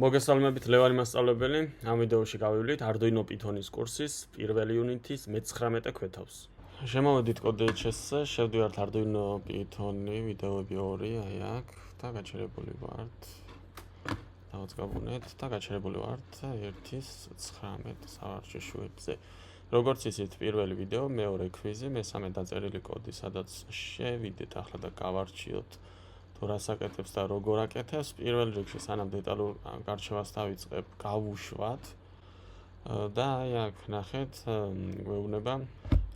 მოგესალმებით ლევანი მასწავლებელი. ამ ვიდეოში გავივლით Arduino Python-ის კურსის პირველი უნიტის მე-19 ქვეთავს. შემოვედით CodeHS-ზე, შევდივართ Arduino Python-ი, ვიდეოები 2, აი აქ და გაჩერებული ვართ. დავაწყობუნეთ და გაჩერებული ვართ 1.19 სავარჯიშოებზე. როგორც ისეთ პირველი ვიდეო, მეორე კვიზი, მესამე დაწერილი კოდი, სადაც შევიდეთ ახლა და გავარჩიოთ თუ რას აკეთებს და როგორ აკეთებს. პირველ რიგში სანამ დეტალურ გარჩევას დავიწყებ, გავუშვათ და აი აქ ნახეთ, გვეუბნება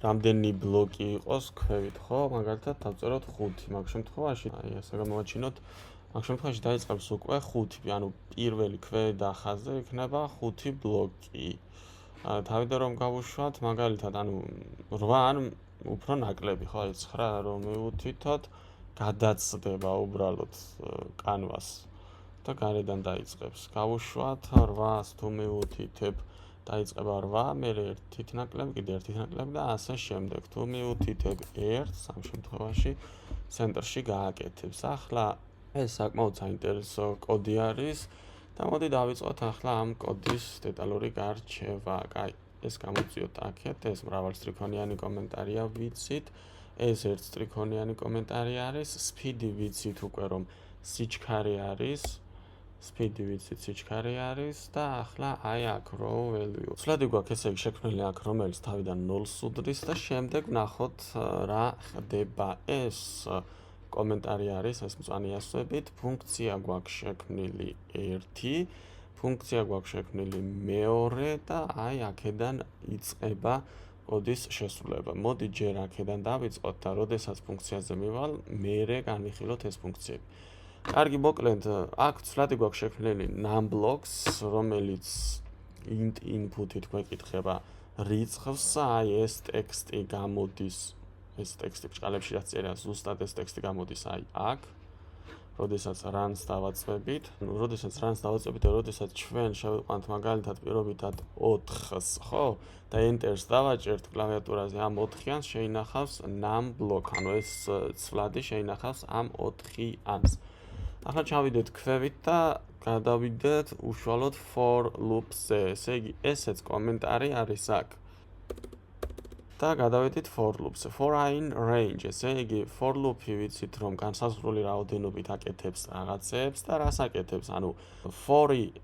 რამდენი ბლოკი იყოს ქვევით, ხო? მაგალითად დავწეროთ 5. მაგ შემთხვევაში, აი ასე გამოვაჩინოთ, მაგ შემთხვევაში დაიწყებს უკვე 5, ანუ პირველი ქვევით ხაზზე იქნება 5 ბლოკი. თავიდან რომ გავუშვათ, მაგალითად, ანუ 8 ან უფრო ნაკლები, ხო? აი 9 რომ მივუთითოთ, გადაცდება უბრალოდ კანვას და გარედან დაიწყებს. გავუშვათ 8-ს თუ მივუთითებ, დაიწყება 8, მერე 1 ნაკლები, კიდე 1 ნაკლები და ასე შემდეგ. თუ მივუთითებ 1-ს, ამ შემთხვევაში ცენტრში გააკეთებს. ახლა ეს საკმაოდ საინტერესო კოდი არის და მოდი დავიწყოთ ახლა ამ კოდის დეტალური გარჩევა. კაი, ეს გამოვწიოთ აქეთ, ეს მრავალსტრიქონიანი კომენტარია ვიცით. ეს ერთ სტრიქონიანი კომენტარი არის, speed-ი ვიცით უკვე რომ სიჩქარე არის, და ახლა აი აქ row value. სვლადი გვაქვს ესე იგი შექმნილი აქ, რომელიც თავიდან 0-ს უდრის და შემდეგ ვნახოთ რა ხდება. ეს კომენტარი არის, ეს მწვანე ასოებით, ფუნქცია გვაქვს შექმნილი 1, ფუნქცია გვაქვს შექმნილი 2 და აი აქედან იწყება კოდის შესრულება. მოდი ჯერ აქედან დავიწყოთ და როდესაც ფუნქციაზე მივალ, მერე განვიხილოთ ეს ფუნქციები. კარგი, მოკლედ, აქ ცვლადი გვაქვს შექმნილი numBlocks, რომელიც int input-ით გვეკითხება რიცხვს, აი ეს ტექსტი გამოდის, ეს ტექსტი ბჭყალებში რაც წერია, ზუსტად ეს ტექსტი გამოდის აი აქ. როდესაც runs დავაწვევით, და როდესაც ჩვენ შევიყვანთ მაგალითად პირობითად 4-ს, ხო? და enter-ს დავაჭერთ კლავიატურაზე ამ 4-ანს შეინახავს numBlock, ანუ ეს ცვლადი შეინახავს ამ 4-ანს. ახლა ჩავიდეთ ქვევით და გადავიდეთ უშუალოდ for loop-ზე. ესე იგი, ესეც კომენტარი არის აქ. და გადავედით for loop-ზე. For in range, ესე იგი, for loop-ი ვიცით რომ განსაზღვრული რაოდენობით აკეთებს რაღაცებს და რას აკეთებს? ანუ for-ი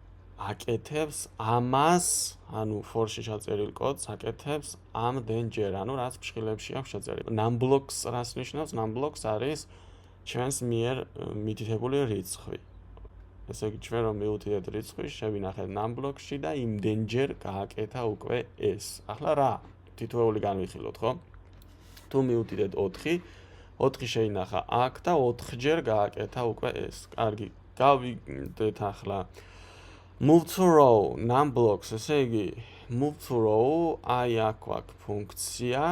აკეთებს ამას, ანუ for-ში ჩაწერილ კოდს აკეთებს ამდენჯერ, ანუ რაც ფშხილებში აქვს შეწერილი. numBlocks რას ნიშნავს? numBlocks არის ჩვენს მიერ მითითებული რიცხვი. ესე იგი, ჩვენ რომ მივუთითეთ რიცხვი, შევინახეთ numBlocks-ში და იმდენჯერ გააკეთა უკვე ეს. ახლა რა? თითოეული განვიხილოთ, ხო? თუ მივუთითეთ 4, 4 შეინახა აქ და 4-ჯერ გააკეთა უკვე ეს. კარგი, გავიდეთ ახლა move to row, numBlocks, ესე იგი, move to row, აი აქ გვაქვს ფუნქცია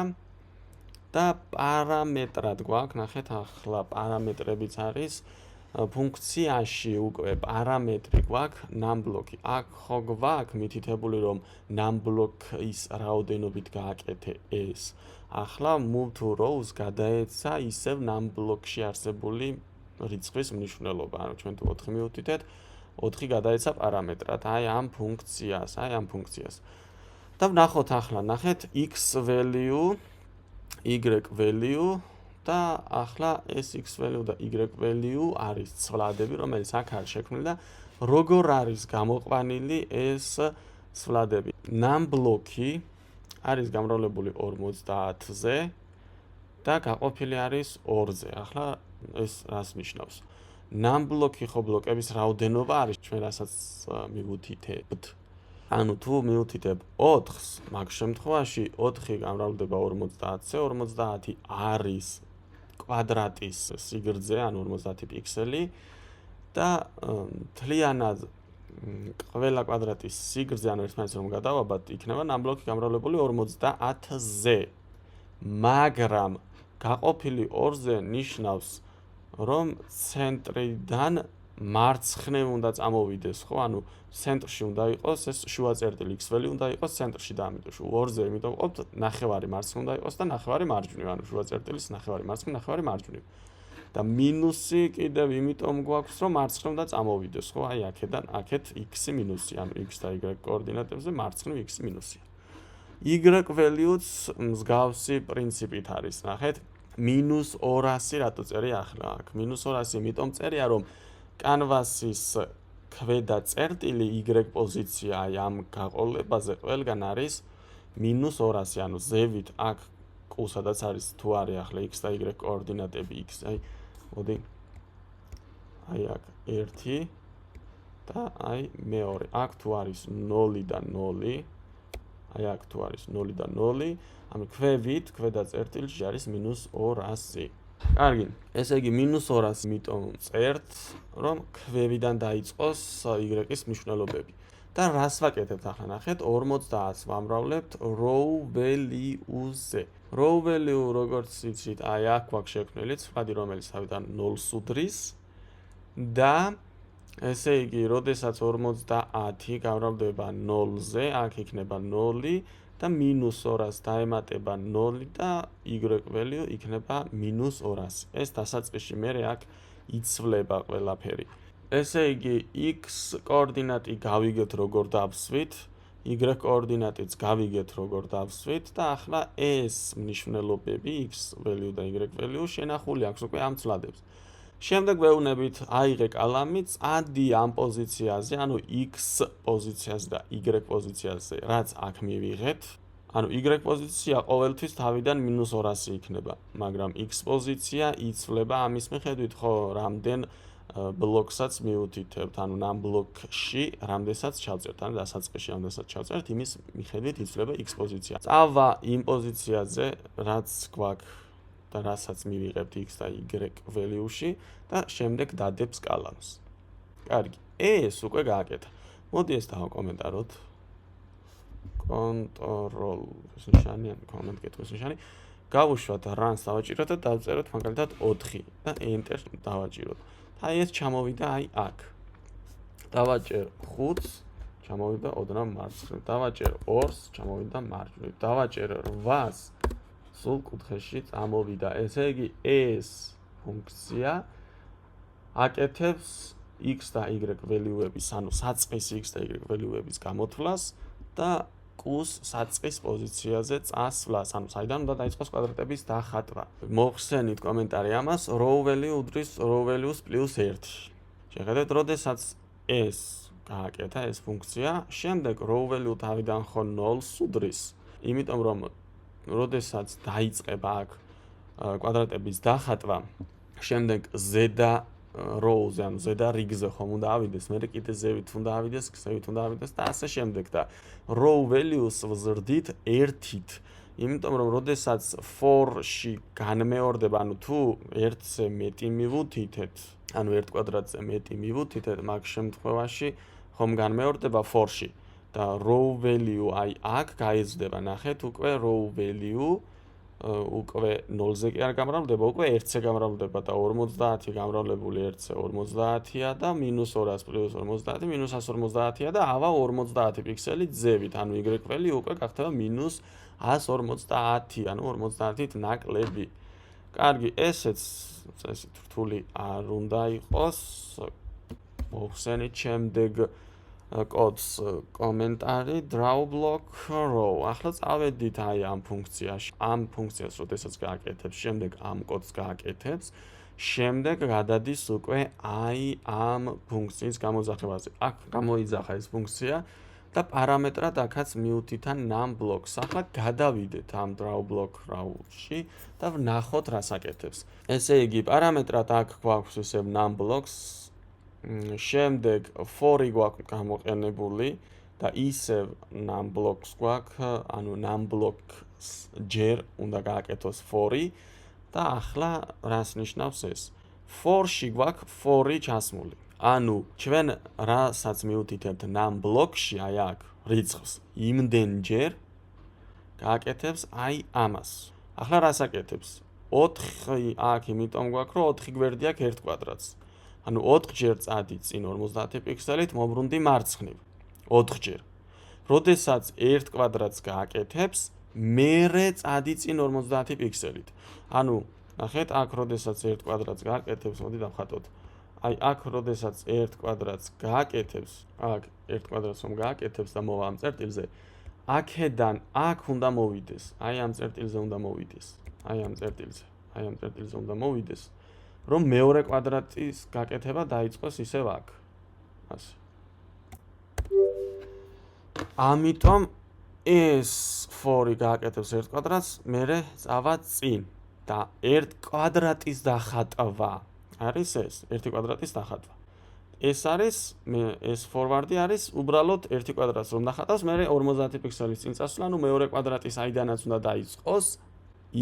და პარამეტრად გვაქვს, ნახეთ ახლა პარამეტრებიც არის, ფუნქციაში უკვე პარამეტრი გვაქვს numBlock-ი. აქ ხო გვაქვს მითითებული რომ numBlock-ის რაოდენობით გააკეთე ეს. ახლა move to rows გადაეცა ისევ numBlock-ში არსებული რიცხვის მნიშვნელობა. ანუ ჩვენ თუ 4 მივუთითეთ, 4 გადაეცა პარამეტრად, აი ამ ფუნქციას. და ვნახოთ ახლა, ნახეთ x value, y value და ახლა ეს x value და y value არის ცვლადები, რომელიც აქ არის შექმნილი და როგორ არის გამოყვანილი ეს ცვლადები. numBlock-ი არის გამრავლებული 50-ზე და გაყოფილი არის 2-ზე. ახლა ეს რას ნიშნავს? numBlock-ი ხო ბლოკების რაოდენობა არის, ჩვენ რასაც მივუთითებთ. ანუ თუ მივუთითებ 4-ს, მაგ შემთხვევაში 4 გამრავლდება 50-ზე, 50 არის კვადრატის სიგრძე, ანუ 50 პიქსელი და მთლიანად ყველა კვადრატის სიგრძე, ანუ ერთმანეთს რომ გადავაბად, იქნება numBlock-ი გამრავლებული 50-ზე. მაგრამ გაყოფილი 2-ზე ნიშნავს, რომ ცენტრიდან მარცხნივ უნდა წამოვიდეს, ხო? ანუ ცენტრში უნდა იყოს ეს შუა წერტილი x value უნდა იყოს ცენტრში და ამიტომ 2-ზე იმიტომ ყოფთ ნახევარი მარცხნივ უნდა იყოს და ნახევარი მარჯვნივ, ანუ შუა წერტილის ნახევარი მარცხნივ, ნახევარი მარჯვნივ. და მინუსი კიდევ იმიტომ გვაქვს, რომ მარცხნივ და წამოვიდეს, ხო? აი აქედან აქეთ x-ი მინუსი, ანუ x და y კოორდინატებზე მარცხნივ x-ი მინუსია. y value-ც მსგავსი პრინციპით არის, ნახეთ. -200 რატო წერია ახლა აქ? -200 იმიტომ წერია, რომ კანვასის ქვედა წერტილი y პოზიცია აი ამ გაყოლებაზე ყველგან არის -200, ანუ ზევით აქ q სადაც არის თუ არის ახლა x და y კოორდინატები x, აი მოდი აი აქ 1 და აი მეორე, აქ თუ არის 0 და 0, აი აქ თუ არის 0 და 0, ანუ ქვევით, ქვედა წერტილში არის -200. კარგი, ესე იგი -200 იმიტომ წერთ, რომ ქვევიდან დაიწყოს y-ის მნიშვნელობები. და რას ვაკეთებთ ახლა ნახეთ, 50-ს ვამრავლებთ row value-ზე. row value როგორც იცით, აი აქ გვაქვს შექმნილი ცვლადი, რომელიც თავიდან 0-ს უდრის და ესე იგი, როდესაც 50 გამრავლდება 0-ზე, აქ იქნება 0 და -200-ს დაემატება 0 და y value იქნება -200. ეს დასაწყისში მერე აქ იცვლება ყველაფერი. ესე იგი, x კოორდინატი გავიგეთ როგორ დავსვით, y კოორდინატიც გავიგეთ როგორ დავსვით და ახლა ეს მნიშვნელობები x value და y value შენახული აქვს უკვე ამ ცვლადებს. შემდეგ ვეუბნებით, აიღე კალამი, წადი ამ პოზიციაზე, ანუ x პოზიციაზე და y პოზიციაზე, რაც აქ მივიღეთ. ანუ y პოზიცია ყოველთვის თავიდან -200 იქნება, მაგრამ x პოზიცია იცვლება ამის მიხედვით, ხო, რამდენ ბლოკსაც მიუთითებთ, ანუ ნამ ბლოკში რამდენსაც ჩავწერთ, ანუ დასაწყისში რამდენსაც ჩავწერთ, იმის მიხედვით იცვლება x პოზიცია. წავა იმ პოზიციაზე, რაც გვაქვს და რასაც მივიღებთ x და y value-ში და შემდეგ დადებს კალამს. კარგი, ეს უკვე გააკეთა. მოდი ეს დავაკომენტაროთ. Control ეს ნიშანი, ან comment კითხვის ნიშანი. გავუშვათ runs დავაჭიროთ და დავწეროთ მაგალითად 4 და enter დავაჭიროთ. აი ეს ჩამოვიდა აი აქ. დავაჭერ 5-ს, ჩამოვიდა ოდნავ მარცხნივ. დავაჭერ 2-ს, ჩამოვიდა მარჯვნივ. დავაჭერ 8-ს, სულ კუთხეში წამოვიდა. ესე იგი ეს ფუნქცია აკეთებს x და y value-ების, ანუ საწყის x და y value-ების გამოთვლას და q-ს საწყის პოზიციაზე წასვლას, ანუ საიდან უნდა დაიწყოს კვადრატების დახატვა. მოხსენით კომენტარი ამას, row value უდრის row value-ს +1. შეხედეთ, როდესაც ეს გააკეთა ეს ფუნქცია, შემდეგ row value თავიდან ხო 0-ს უდრის, იმიტომ რომ როდესაც დაიწყება აქ კვადრატების დახატვა, შემდეგ ზედა row-ზე, ანუ ზედა რიგზე ხომ უნდა ავიდეს, მერე კიდე ზევით უნდა ავიდეს, ქსევით უნდა ავიდეს და ასე შემდეგ და row value-ს ვზრდით 1-ით. იმიტომ რომ როდესაც for-ში განმეორდება, ანუ თუ 1-ზე მეტი მივუთითეთ, ანუ 1 კვადრატზე მეტი მივუთითეთ, მაგ შემთხვევაში ხომ განმეორდება for-ში და row value აი აქ გაიზრდება, ნახეთ, უკვე row value უკვე 0-ზე კი არ გამრავლდება, უკვე 1-ზე გამრავლდება და 50 გამრავლებული 1-ზე 50-ია და -200 + 50 -150-ია და ავა 50 პიქსელი ზევით, ანუ y value უკვე გახდება -150, ანუ 50-ით ნაკლები. კარგი, ესეც წესით რთული არ უნდა იყოს. მოხსენით შემდეგ კოდს კომენტარი draw block row. ახლა წავედით აი ამ ფუნქციაში. ამ ფუნქციას როდესაც გააკეთებს, შემდეგ ამ კოდს გააკეთებს, შემდეგ გადადის უკვე აი ამ ფუნქციის გამოძახებაზე. აქ გამოიძახა ეს ფუნქცია და პარამეტრად აქაც მიუთითა num blocks. ახლა გადავიდეთ ამ draw block row-ში და ვნახოთ რას აკეთებს. ესე იგი, პარამეტრად აქ გვაქვს ისევ num blocks. შემდეგ for-ი გვაქვს გამოყენებული და ისევ num blocks გვაქვს, ანუ num blocks ჯერ უნდა გააკეთოს for-ი და ახლა რას ნიშნავს ეს? For-ში გვაქვს for-ი ჩასმული. ანუ ჩვენ რასაც მიუთითებთ num block-ში, აი აქ რიცხვს იმდენჯერ გააკეთებს აი ამას. ახლა რას აკეთებს? 4 აქ იმიტომ გვაქვს, რომ 4 გვერდი აქვს 1 კვადრატს. ანუ 4 ჯერ წადი წინ 50 პიქსელით, მომბრუნდი მარცხნივ. 4 ჯერ. როდესაც 1 კვადრატს გააკეთებს, მერე წადი წინ 50 პიქსელით. ანუ ნახეთ, აქ როდესაც 1 კვადრატს გააკეთებს, მოდი დავხატოთ. აი, აქ როდესაც 1 კვადრატს გააკეთებს, აქ 1 კვადრატს რომ გააკეთებს და მოვა ამ წერტილზე, აქედან აქ უნდა მოვიდეს. აი ამ წერტილზე უნდა მოვიდეს. აი ამ წერტილზე უნდა მოვიდეს, რომ მეორე კვადრატის გაკეთება დაიწყოს ისევ აქ. ასე. ამიტომ ეს 4 გააკეთებს 1 კვადრატს, მერე წავა წინ და 1 კვადრატის დახატვა. არის ეს 1 კვადრატის დახატვა. ეს არის ეს ფორვარდი არის უბრალოდ 1 კვადრატს რომ დახატავს, მერე 50 პიქსელის წინ წასვლა, ანუ მეორე კვადრატის აიდანაც უნდა დაიწყოს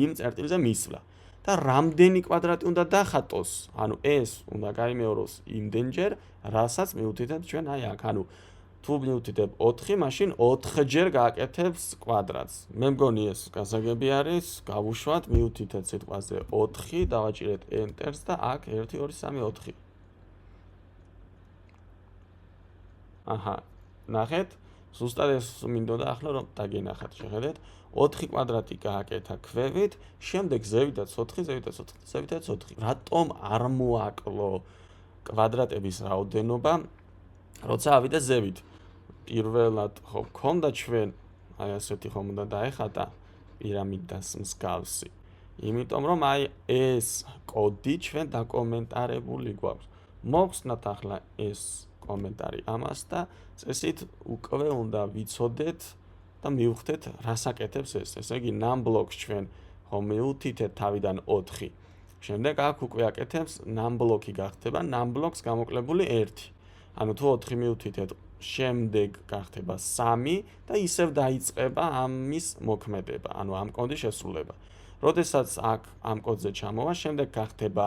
იმ წერტილზე მისვლა. და რამდენი კვადრატი უნდა დახატოს? ანუ ეს უნდა გაიმეოროს იმდენჯერ, რასაც მივუთითებთ ჩვენ აი აქ. ანუ თუ მივუთითებ 4, მაშინ 4-ჯერ გააკეთებს კვადრატს. მე მგონი ეს გასაგები არის, გავუშვათ, მივუთითეთ სიტყვაზე 4, დავაჭირეთ enter-ს და აქ 1 2 3 4. აჰა, ნახეთ, ზუსტად ეს მინდოდა ახლა რომ დაგენახათ, შეხედეთ, 4 კვადრატი გააკეთა ქვევით, შემდეგ ზევითაც 4, ზევითაც 4. რატომ არ მოაკლო კვადრატების რაოდენობა, როცა ავიდა ზევით? პირველად ხო გქონდა ჩვენ, აი ასეთი ხომ უნდა დაეხატა პირამიდას მსგავსი. იმიტომ რომ აი ეს კოდი ჩვენ დაკომენტარებული გვაქვს. მოვხსნათ ახლა ეს კომენტარი ამას და წესით უკვე უნდა ვიცოდეთ და მივხვდეთ რას აკეთებს ეს. ესე იგი num blocks ჩვენ ხომ მივუთითეთ თავიდან 4. შემდეგ აქ უკვე აკეთებს num block-ი გახდება num blocks გამოკლებული 1. ანუ თუ 4 მივუთითეთ, შემდეგ გახდება 3 და ისევ დაიწყება ამის მოქმედება, ანუ ამ კოდის შესრულება. როდესაც აქ ამ კოდზე ჩამოვა, შემდეგ გახდება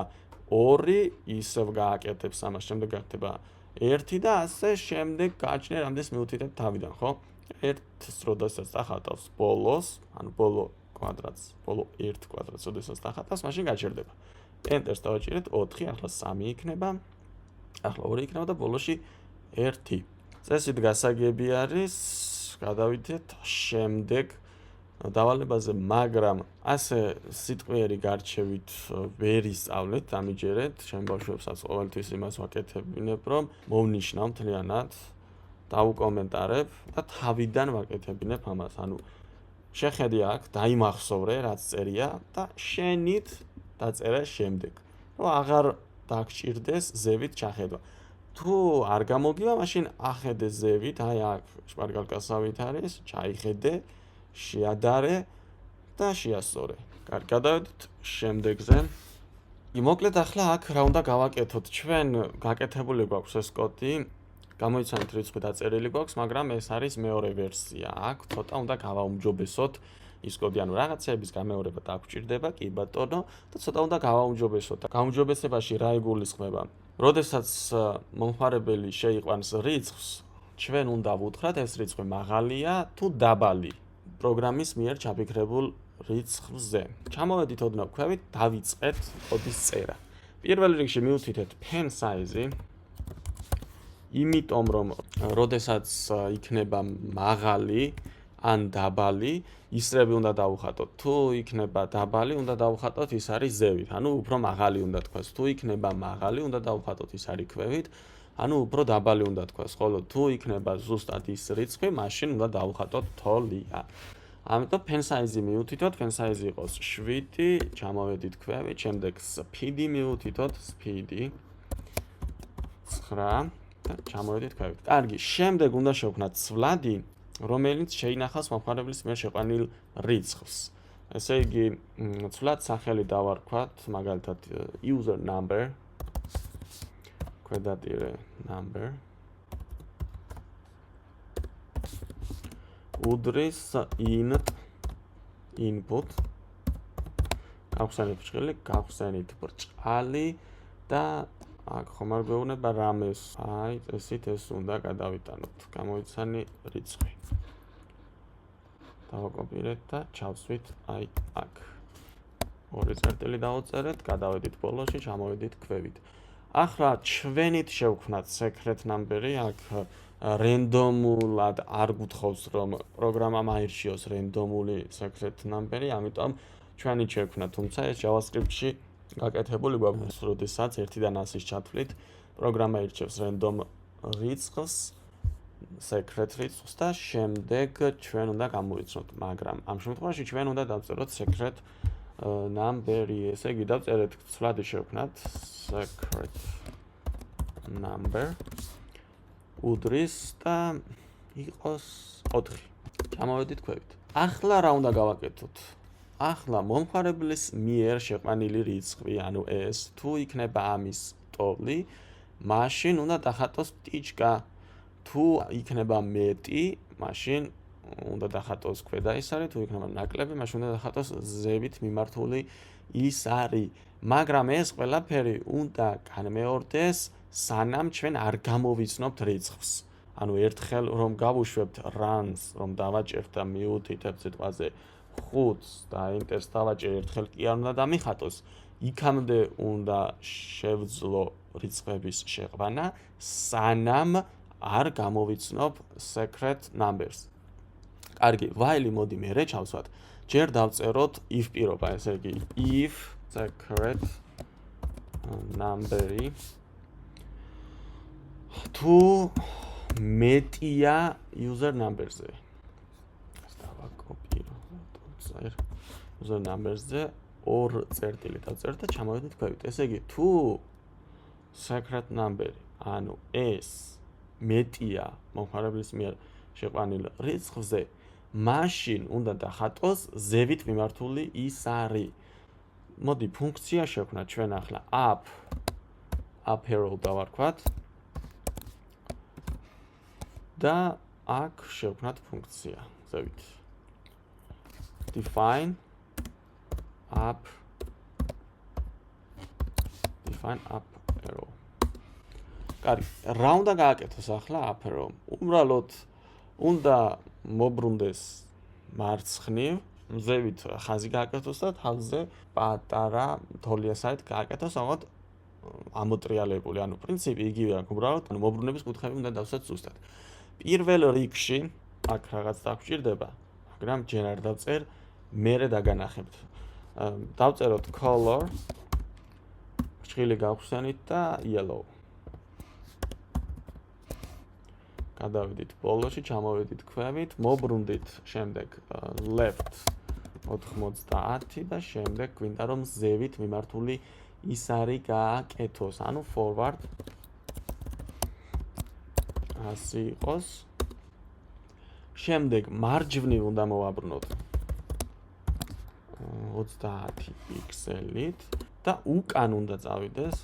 2, ისევ გააკეთებს ამას, შემდეგ გახდება 1 და ასე შემდეგ გააჩნია რამდენს მივუთითებთ თავიდან, ხო? 1-ს როდესაც დახატავს ბოლოს, ანუ ბოლო კვადრატს, ბოლო 1 კვადრატს როდესაც დახატავს, მაშინ გაჩერდება. Enter-ს დავაჭირეთ 4, ახლა 3 იქნება. ახლა 2 იქნება და ბოლოში 1. წესით გასაგები არის, გადავიდეთ შემდეგ დავალებაზე, მაგრამ ასე სიტყვიერი გარჩევით ვერ ისწავლეთ, დამიჯერეთ, ჩემ ბავშვებსაც ყოველთვის იმას ვაკეთებინებ, რომ მოვნიშნავ მთლიანად, დავუკომენტარებ და თავიდან ვაკეთებინებ ამას. ანუ შეხედე აქ, დაიმახსოვრე, რაც წერია და შენით დაწერე შემდეგ. რომ აღარ დაგჭირდეს ზევით ჩახედვა. თუ არ გამოგივა, მაშინ ახედე ზევით, აი აქ შპარგალკასავით არის, ჩაიხედე, შეადარე და შეასწორე. კარგი, გადავიდეთ შემდეგზე. მოკლედ ახლა აქ რა უნდა გავაკეთოთ? ჩვენ გაკეთებული გვაქვს ეს კოდი, გამოიცანეთ რიცხვი დაწერილი გვაქვს, მაგრამ ეს არის მეორე ვერსია. აქ ცოტა უნდა გავაუმჯობესოთ ის კოდი, ანუ რაღაცების გამეორება დაგვჭირდება, კი ბატონო, და ცოტა უნდა გავაუმჯობესოთ. გაუმჯობესებაში რა იგულისხმება? როდესაც მომხმარებელი შეიყვანს რიცხვს, ჩვენ უნდა ვუთხრათ ეს რიცხვი მაღალია თუ დაბალი პროგრამის მიერ ჩაფიქრებულ რიცხვზე. ჩამოვედით ოდნავ ქვევით, დავიწყეთ კოდის წერა. პირველ რიგში მივუთითეთ pen size-ი, იმიტომ რომ როდესაც იქნება მაღალი ან დაბალი, ისრები უნდა დავუხატოთ. თუ იქნება დაბალი, უნდა დავუხატოთ ის არის ზევით, ანუ უფრო მაღალი უნდა თქვას. თუ იქნება მაღალი, უნდა დავუხატოთ ის არის ქვევით, ანუ უფრო დაბალი უნდა თქვას. ხოლო თუ იქნება ზუსტად ის რიცხვი, მაშინ უნდა დავუხატოთ თოლია. ამიტომ pen size-ი მივუთითოთ, pen size-ი იყოს 7, ჩამოვედით ქვევით, შემდეგ speed-ი მივუთითოთ, speed-ი 9 და ჩამოვედით ქვევით. კარგი, შემდეგ უნდა შევქმნათ ცვლადი, რომელიც შეინახავს მომხმარებლის მიერ შეყვანილ რიცხვს. ესე იგი, ცვლად სახელი დავარქვათ, მაგალითად user number, ქვედატირე number, უდრის input, გავხსენით ბრჭყალი, გავხსენით ბრჭყალი და აქ ხომ არ გვეუბნება რამეს, აი წესით ეს უნდა გადავიტანოთ, გამოიცანი რიცხვი. დავაკოპირეთ და ჩავსვით აი აქ. ორი წერტილი დავუწერეთ, გადავედით ბოლოში, ჩამოვედით ქვევით. ახლა ჩვენით შევქმნათ secret number-ი, აქ რენდომულად არ გუთხოვს, რომ პროგრამამ აირჩიოს რენდომული secret number-ი, ამიტომ ჩვენი შექმნა, თუმცა ეს JavaScript-ში გაკეთებული გვაქვს, როდესაც 1-დან 100-ის ჩათვლით, პროგრამა ირჩევს random რიცხვს, secret რიცხვს და შემდეგ ჩვენ უნდა გამოვიცნოთ, მაგრამ ამ შემთხვევაში ჩვენ უნდა დავწეროთ secret number-ი, ესე იგი დავწერეთ ცვლადი შევქმნათ secret number უდრის და იყოს 4. ჩამოვედით ქვევით. ახლა რა უნდა გავაკეთოთ? ახლა მომხმარებლის მიერ შეყვანილი რიცხვი, ანუ ეს თუ იქნება ამის ტოლი, მაშინ უნდა დახატოს პტიჩკა. თუ იქნება მეტი, მაშინ უნდა დახატოს ქვედა ის არის, თუ იქნება ნაკლები, მაშინ უნდა დახატოს ზევით მიმართული ის არის. მაგრამ ეს ყველაფერი უნდა განმეორდეს, სანამ ჩვენ არ გამოვიცნობთ რიცხვს. ანუ ერთხელ რომ გავუშვებთ runs, რომ დავაჭერთ და მიუთითებთ სიტყვაზე 5-ს და enter-ს დავაჭერ, ერთხელ კი არ უნდა დამიხატოს. იქამდე უნდა შევძლო რიცხვების შეყვანა, სანამ არ გამოვიცნობ secret numbers. კარგი, while მოდი მერე ჩავსვათ. ჯერ დავწეროთ if პირობა, ესე იგი if secret number-ი თუ მეტია user number-ზე. ეს დავაკოპიროთ, user number-ზე 2 წერტილი დავწერთ და ჩამოვედით ქვევით. ესე იგი, თუ secret number-ი, ანუ ეს მეტია მომხმარებლის მიერ შეყვანილ რიცხვზე, მაშინ უნდა დახატოს ზევით მიმართული ის არის. მოდი ფუნქცია შევქმნათ ჩვენ ახლა up arrow დავარქვათ და აქ შევქმნათ ფუნქცია ზევით. define up arrow. კარგი, რა უნდა გააკეთოს ახლა up arrow? უბრალოდ უნდა მობრუნდეს მარცხნივ, ზევით ხაზი გააკეთოს და თავზე პატარა თოლიასაით გააკეთოს, ამოთ ამოტრიალებული, ანუ პრინციპი იგივე აქვს, უბრალოდ მობრუნების კუთხეები უნდა დავსვათ ზუსტად. პირველ რიგში აქ რაღაც დაგვჭირდება, მაგრამ ჯერ არ დავწერ, მერე დაგანახებთ. დავწეროთ color, ჭრილი გავხსენით და yellow. გადავიდით ბოლოში, ჩამოვედით ქვევით, მობრუნდით შემდეგ left 90 და შემდეგ გვინდა რომ ზევით მიმართული ის არის გააკეთოს, ანუ forward ასე იყოს. შემდეგ მარჯვნივ უნდა მოვაბრუნოთ 30 პიქსელით და უკან უნდა წავიდეს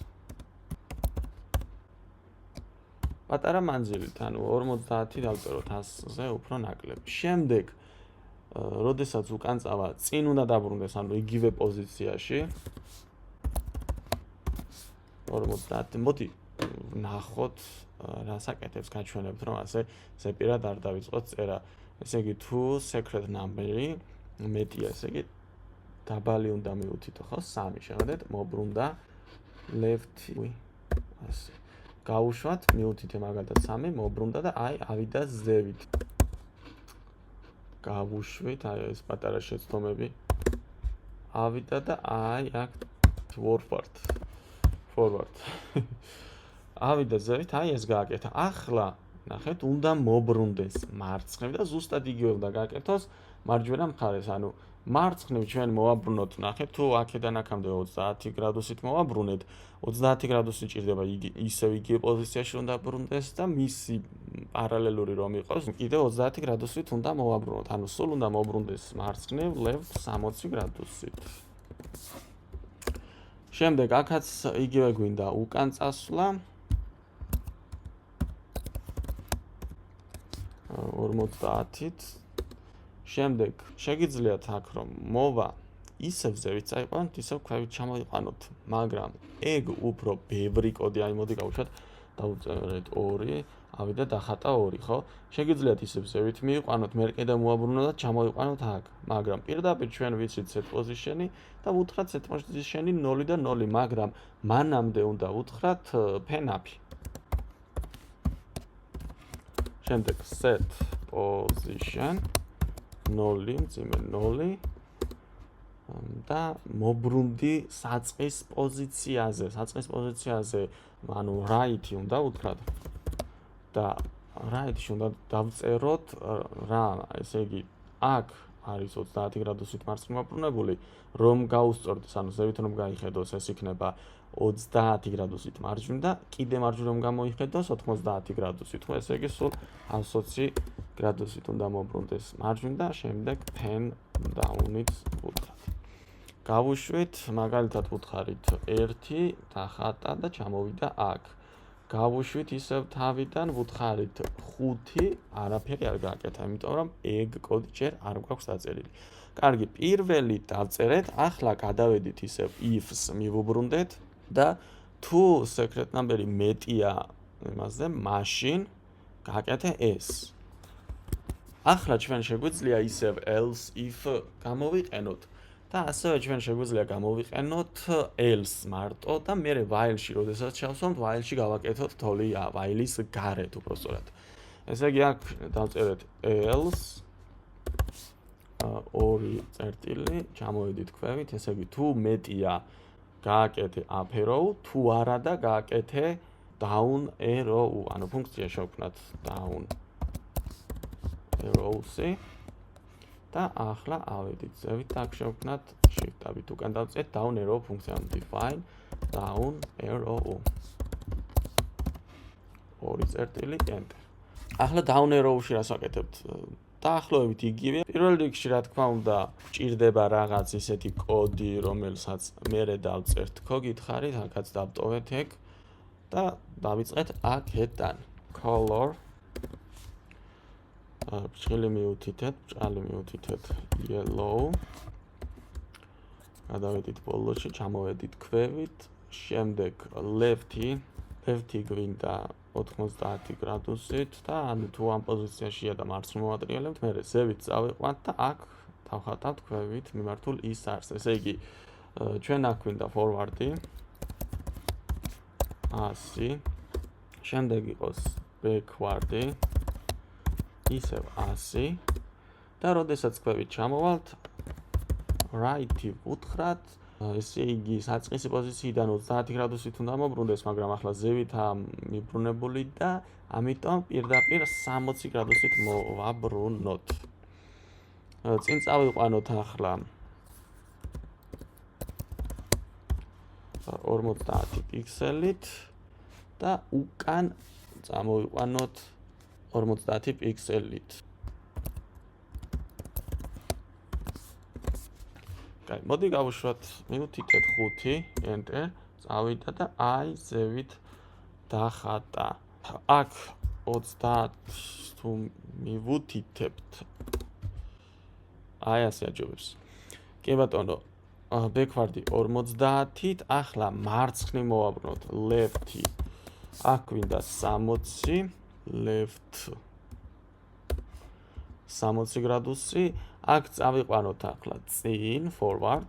პატარა მანძილით, ანუ 50 დავწეროთ 100-ზე უფრო ნაკლები. შემდეგ, როდესაც უკან წავა, წინ უნდა დაბრუნდეს, ანუ იგივე პოზიციაში. 50, მოდი ნახოთ, რას აკეთებს, გაჩვენებთ, რომ ასე ზეპირად არ დავიწყოთ წერა. ესე იგი, თუ secret number-ი მეტია, ესე იგი, დაბალი უნდა მიუთითო, ხო? 3 შევედეთ, მობრუნდა left, ასე. გავუშვათ, მიუთითე მაგალითად 3, მობრუნდა და აი ავიდა ზევით. გავუშვით, აი ეს პატარა შეცდომები. ავიდა და აი აქ forward. ავიდა ზევით, აი ეს გააკეთა. ახლა ნახეთ, უნდა მობრუნდეს მარცხნივ და ზუსტად იგივე უნდა გააკეთოს მარჯვენა მხარეს, ანუ მარცხნივ ჩვენ მოვაბრუნოთ, ნახეთ, თუ აქედან აქამდე 30 გრადუსით მოვაბრუნეთ, 30 გრადუსი ჭირდება ისევ იგივე პოზიციაში უნდა ბრუნდეს და მისი პარალელური რომ იყოს, კიდევ 30 გრადუსით უნდა მოვაბრუნოთ. ანუ სულ უნდა მობრუნდეს მარცხნივ left 60 გრადუსით. შემდეგ აქაც იგივე გვინდა უკან წასვლა. 50-ით. შემდეგ შეგიძლიათ აქ რომ მოვა ისევ ზევით წაიყვანოთ, ისევ ქვევით ჩამოიყვანოთ, მაგრამ ეგ უფრო ბევრი კოდი, აი მოდი გავუშვათ, დავწერეთ 2, ავიდა დახატა 2, ხო? შეგიძლიათ ისევ ზევით მიიყვანოთ, მე კიდე მოვაბრუნოთ და ჩამოიყვანოთ აქ, მაგრამ პირდაპირ ჩვენ ვიცით set position-ი და ვუთხრათ set position-ი 0 და 0, მაგრამ მანამდე უნდა ვუთხრათ pen-up-ი. შემდეგ set position 0, მძიმე 0 და მობრუნდი საწყის პოზიციაზე, ანუ right-ი უნდა ვუთხრათ. და right-ში უნდა დავწეროთ რა, ესე იგი, აქ არის 30 გრადუსით მარცხნივაბრუნებული, რომ გაუსწორდეს, ანუ ზევით რომ გაიხედოს, ეს იქნება 30 გრადუსით მარჯვნივ და კიდე მარჯვნივ რომ გამოიხედოს 90 გრადუსით. ხო, ესე იგი, სულ 120 გრადუსით უნდა მოbrunდეს მარჯვნივ და შემდეგ pen down-ით ვუთხრათ. გავუშვით, მაგალითად ვუთხარით 1 დახატა და ჩამოვიდა აქ. გავუშვით ისევ თავიდან ვუთხარით 5, არაფერი არ გააკეთა, იმიტომ რომ egg კოდი ჯერ არ გვაქვს დაწერილი. კარგი, პირველი დავწერეთ, ახლა გადავედით ისევ if-ს მივუბრუნდეთ და თუ secret number-ი მეტია იმაზე, მაშინ გააკეთე ეს. ახლა ჩვენ შეგვიძლია ისევ else if გამოვიყენოთ და ასევე ჩვენ შეგვიძლია გამოვიყენოთ else მარტო და მერე while-ში, როდესაც ჩავსვამთ, while-ში გავაკეთოთ თოლი while-ის გარეთ უბრალოდ. ესე იგი აქ დავწერეთ else 2 წერტილი, ჩამოვედით ქვევით, ესე იგი თუ მეტია გააკეთე up arrow, თუ არა და გააკეთე down arrow, ანუ ფუნქცია შევქმნათ down arrow-ი. და ახლა ავედით ზევით აქ შევქმნათ shift-აბით უკან დავწერთ down arrow ფუნქცია, define down arrow. 2 წერტილი enter. ახლა down arrow-ში რას ვაკეთებთ? დაახლოებით იგივე. პირველ რიგში რა თქმა უნდა, ჭირდება რაღაც ისეთი კოდი, რომელსაც მერე დავწერთ. გითხარით, აქაც დავტოვეთ ეგ და დავიწყეთ აქედან. color ბრჭყალი მიუთითეთ yellow. გადავედით ბოლოში, ჩამოვედით ქვევით, შემდეგ left-ი გვინდა 90 გრადუსით და ანუ თუ ამ პოზიციაშია და მარცხნივ მოვატრიალებთ, მერე ზევით წავიყვანთ და აქ დავხატავთ ქვევით მიმართულ ის არს. ესე იგი, ჩვენ აქ გვინდა forward-ი 100, შემდეგ იყოს backward-ი ისევ 100 და როდესაც ქვევით ჩამოვალთ, right-ი ვუთხრათ, ესე იგი, საწყისი პოზიციიდან 30 გრადუსით უნდა მოbrunდეს, მაგრამ ახლა ზევითაა მიბრუნებული და ამიტომ პირდაპირ 60 გრადუსით მოვაბრუნოთ. წინ წავიყვანოთ ახლა 50 პიქსელით და უკან წამოვიყვანოთ 50 პიქსელით. კაი, მოდი გავუშვათ, მივუთითეთ 5, enter, წავიდა და აი ზევით დახატა. აქ 30 თუ მივუთითებთ. აი ასე აჯობებს. კი ბატონო, backward-ი 50-ით, ახლა მარცხნივ მოვაბრუნოთ, left-ი. აქ გვინდა 60, left 60 გრადუსი, აქ წავიყვანოთ ახლა წინ, forward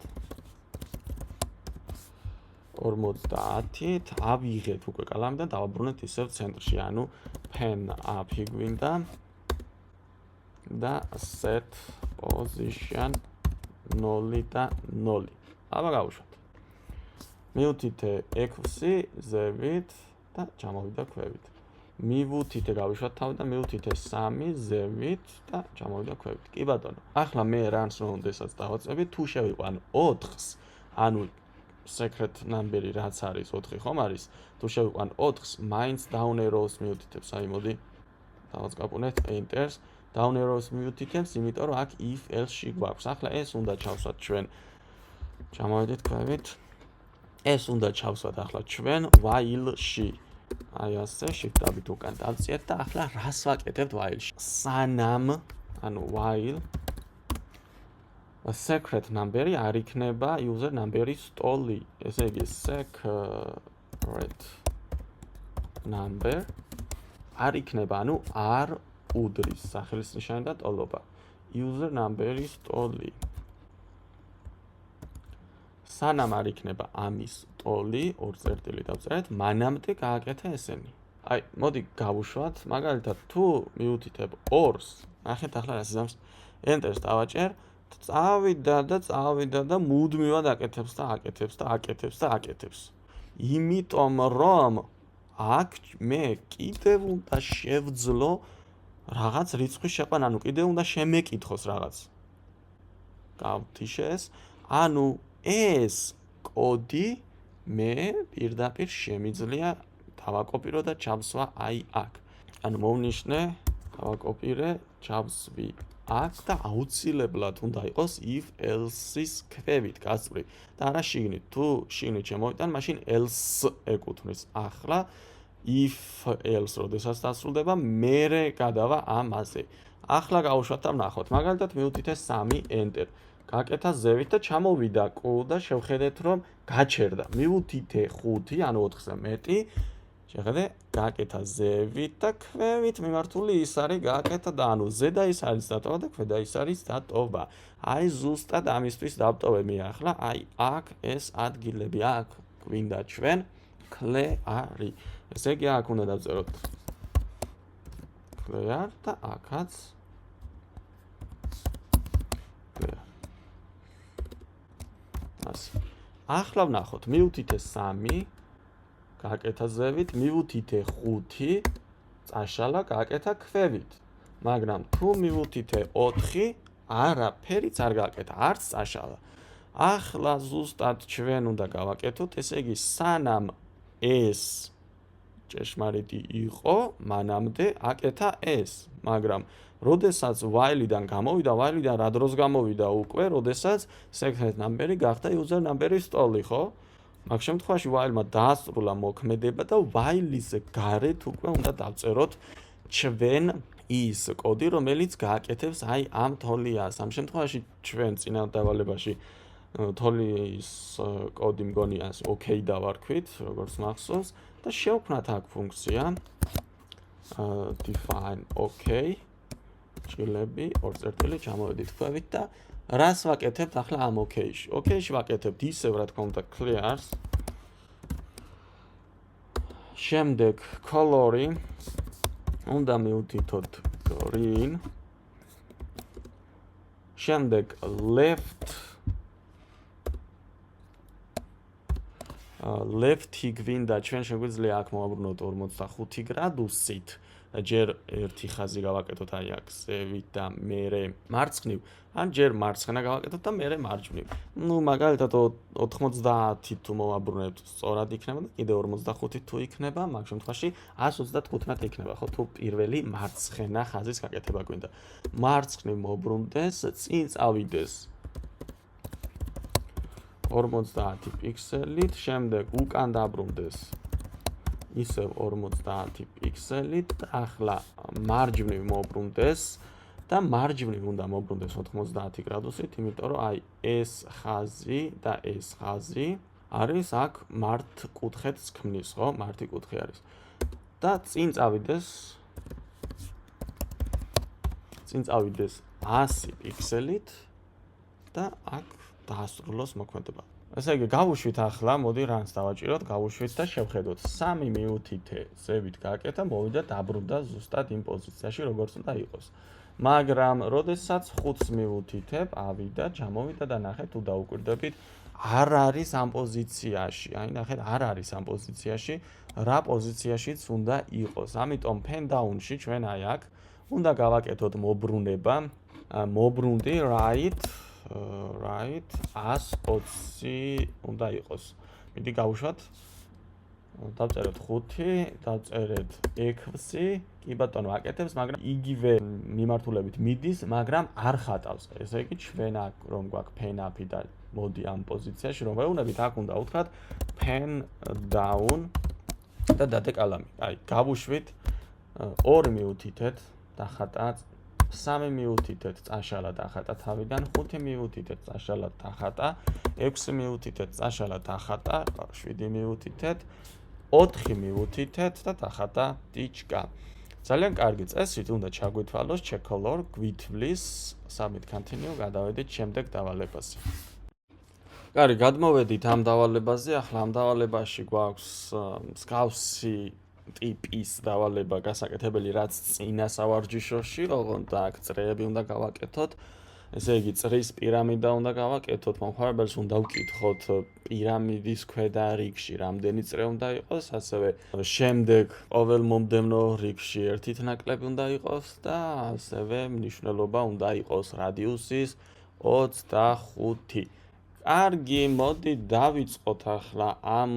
50-ით, ავიღეთ უკვე კალამი და დავაბრუნეთ ისევ ცენტრში, ანუ pen up-ი გვინდა და set position 0 და 0. აბა გავუშვათ. მივუთითე 6 ზევით და ჩამოვიდა ქვევით. მივუთითე გავიშვათ თავი და მივუთითე 3 ზევით და ჩამოვიდა ქვევით. კი ბატონო. ახლა მე რანს როდესაც დავაწევი, თუ შევიყვან 4-ს, ანუ secret number-ი რაც არის 4 ხომ არის? თუ შევიყვან 4-ს, მაინც down arrow-ს მივუთითებს. აი მოდი დავაწყაპუნეთ enter-ს. down arrow-ს მივუთითებს, იმიტომ რომ აქ if else-ში გვაქვს. ახლა ეს უნდა ჩავსვათ ჩვენ. ჩამოვედით ქვევით. ეს უნდა ჩავსვათ ახლა ჩვენ while-ში. აი ასე shift-აბით უკან დავწერთ და ახლა რას ვაკეთებთ while-ში? სანამ, ანუ while secret number-ი არ იქნება user number-ის სტოლი. ესე იგი secret number არ იქნება, ანუ არ უდრის სახელისნიშანი და ტოლობა. user number-ის სტოლი. სანამ არ იქნება ამის ტოლი, 2 წერტილი დავწერეთ, მანამდე გააკეთე ესენი. აი, მოდი გავუშვათ, მაგალითად, თუ მივუთითებ 2-ს, ნახეთ ახლა რა იზამს, enter-ს დავაჭერ წავიდა და მუდმივად აკეთებს და აკეთებს და აკეთებს და აკეთებს. იმიტომ რომ აქ მე კიდევ უნდა შევძლო რაღაც რიცხვის შეყვანა, ანუ კიდევ უნდა შემეკითხოს რაღაც. გავთიშეს, ანუ ეს კოდი მე პირდაპირ შემიძლია დავაკოპირო და ჩავსვა აი აქ. ანუ მოვნიშნე, დავაკოპირე, ჩავსვი აქ და აუცილებლად უნდა იყოს if else-ის ქვევით გასწვრი და არა შიგნით. თუ შიგნით შემოვიტან, მაშინ else ეკუთვნის. ახლა if else როდესაც დასრულდება, მერე გადავა ამაზე. ახლა გავუშვათ და ვნახოთ. მაგალითად მივუთითე 3 enter. გაკეთა ზევით და ჩამოვიდა q და შევხედეთ რომ გაჩერდა. მივუთითე 5, ანუ 4-ზე მეტი. შეხედე, გაკეთა ზევით და ქვევით მიმართული ის არის გაკეთა და ანუ ზედა ის არის დატოვა და ქვედა ის არის დატოვა. აი ზუსტად ამისთვის დავტოვე ახლა, აი აქ ეს ადგილები აქ გვინდა ჩვენ clear. ესე იგი აქ უნდა დავწეროთ clear და აქაც clear. ასე. ახლა ვნახოთ, მივუთითე 3 გაკეთა ზევით, მივუთითე 5 წაშალა გაკეთა ქვევით. მაგრამ თუ მივუთითე 4 არაფერიც არ გაკეთა, არც წაშალა. ახლა ზუსტად ჩვენ უნდა გავაკეთოთ, ესე იგი სანამ ეს ჭეშმარიტი იყო, მანამდე აკეთა ეს. მაგრამ როდესაც while-დან გამოვიდა, while-დან რა დროს გამოვიდა უკვე, როდესაც secret number-ი გახდა user number-ის სტოლი, ხო? მაგ შემთხვევაში while-მა დაასრულა მოქმედება და while-ის გარეთ უკვე უნდა დავწეროთ ჩვენ ის კოდი, რომელიც გააკეთებს აი ამ თოლიას. ამ შემთხვევაში ჩვენ წინა დავალებაში თოლის კოდი მგონია OK დავარქვით, როგორც მახსოვს და შევქმნათ აქ ფუნქცია define OK ჭრილები 2 წერტილი ჩამოვედით ქვევით და რას ვაკეთებთ ახლა ამ OK-ში? OK-ში ვაკეთებთ ისევ რა თქმა უნდა clears. შემდეგ color-ი უნდა მივუთითოთ green. შემდეგ left-ი გვინდა ჩვენ შეგვიძლია აქ მოვაბრუნოთ 45 გრადუსით და ჯერ ერთი ხაზი გავაკეთოთ აი აქ ზევით და მერე მარცხნივ, ან ჯერ მარცხენა გავაკეთოთ და მერე მარჯვნივ. ნუ მაგალითად 90 თუ მოვაბრუნებთ სწორად იქნება და კიდე 45 თუ იქნება, მაგ შემთხვევაში 135 იქნება, ხო, თუ პირველი მარცხენა ხაზის გაკეთება გვინდა. მარცხნივ მოbrunდეს, წინ წავიდეს 50 პიქსელით, შემდეგ უკან დაბრუნდეს ისევ 50 პიქსელით, ახლა მარჯვნივ მოbrunდეს და მარჯვნივ უნდა მოbrunდეს 90 გრადუსით, იმიტომ რომ აი ეს ხაზი და ეს ხაზი არის აქ მართკუთხედს ქმნის, ხო? მართი კუთხე არის. და წინ წავიდეს 100 პიქსელით და აქ დაასრულოს მოქმედება. ესე იგი, გავუშვით ახლა, მოდი რანს დავაჭიროთ, გავუშვით და შევხედოთ. 3 მივუთითე ზევით გაკეთა, მოვიდა დაბრუნდა ზუსტად იმ პოზიციაში, როგორც უნდა იყოს. მაგრამ, როდესაც 5-ს მივუთითებ, ავიდა, ჩამოვიდა და ნახეთ, თუ დაუკვირდებით, არ არის ამ პოზიციაში. აი, ნახეთ, არ არის ამ პოზიციაში, რა პოზიციაშიც უნდა იყოს. ამიტომ pen down-ში ჩვენ აი აქ უნდა გავაკეთოთ მოbrunება, მოbrunდი right 120 უნდა იყოს. მიდი გავუშვათ. დავწერეთ 5, დავწერეთ 6, კი ბატონო აკეთებს, მაგრამ იგივე მიმართულებით მიდის, მაგრამ არ ხატავს. ესე იგი ჩვენ აქ რომ გვაქვს pen up-ი და მოდი ამ პოზიციაში რომ ვეუბნებით, აქ უნდა უთხრათ pen down და დადე კალამი. აი, გავუშვით 2 მივუთითეთ და ხატა 3 მივუთითეთ წაშალა დახატა თავიდან, 5 მივუთითეთ წაშალა დახატა, 6 მივუთითეთ წაშალა დახატა, 7 მივუთითეთ, 4 მივუთითეთ და დახატა ტიჩკა. ძალიან კარგი წესით უნდა ჩაგვითვალოს check color, გვითვლის submit continue, გადავედით შემდეგ დავალებაზე. კარგი, გადმოვედით ამ დავალებაზე, ახლა ამ დავალებაში გვაქვს მსგავსი ტიპის დავალება გასაკეთებელი, რაც წინა სავარჯიშოში, ოღონდ აქ წრეები უნდა გავაკეთოთ. ესე იგი წრის პირამიდა უნდა გავაკეთოთ, მომხმარებელს უნდა ვკითხოთ პირამიდის ქვედა რიგში რამდენი წრე უნდა იყოს, ასევე შემდეგ ყოველ მომდევნო რიგში ერთით ნაკლები უნდა იყოს და ასევე მნიშვნელობა უნდა იყოს რადიუსის 25. კარგი, მოდი დავიწყოთ ახლა ამ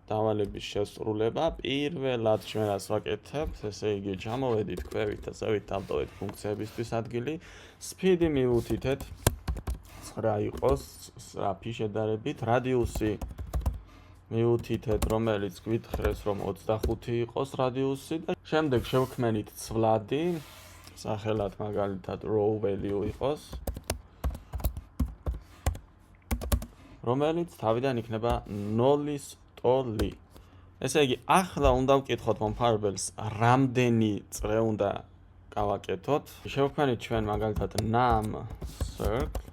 დავალების შესრულება. პირველად ჩვენ რას ვაკეთებთ, ესე იგი ჩამოვედით ქვევით და ზევით დავტოვეთ ფუნქციებისთვის ადგილი. Speed-ი მივუთითეთ 9 იყოს სწრაფი შედარებით, რადიუსი მივუთითეთ, რომელიც გვითხრეს რომ 25 იყოს რადიუსი და შემდეგ შევქმნით ცვლადი, სახელად მაგალითად row value იყოს, რომელიც თავიდან იქნება 0-ის ტოლი. ესე იგი, ახლა უნდა ვკითხოთ მომხმარებელს, რამდენი წრე უნდა გავაკეთოთ. შევქმნით ჩვენ მაგალითად num circle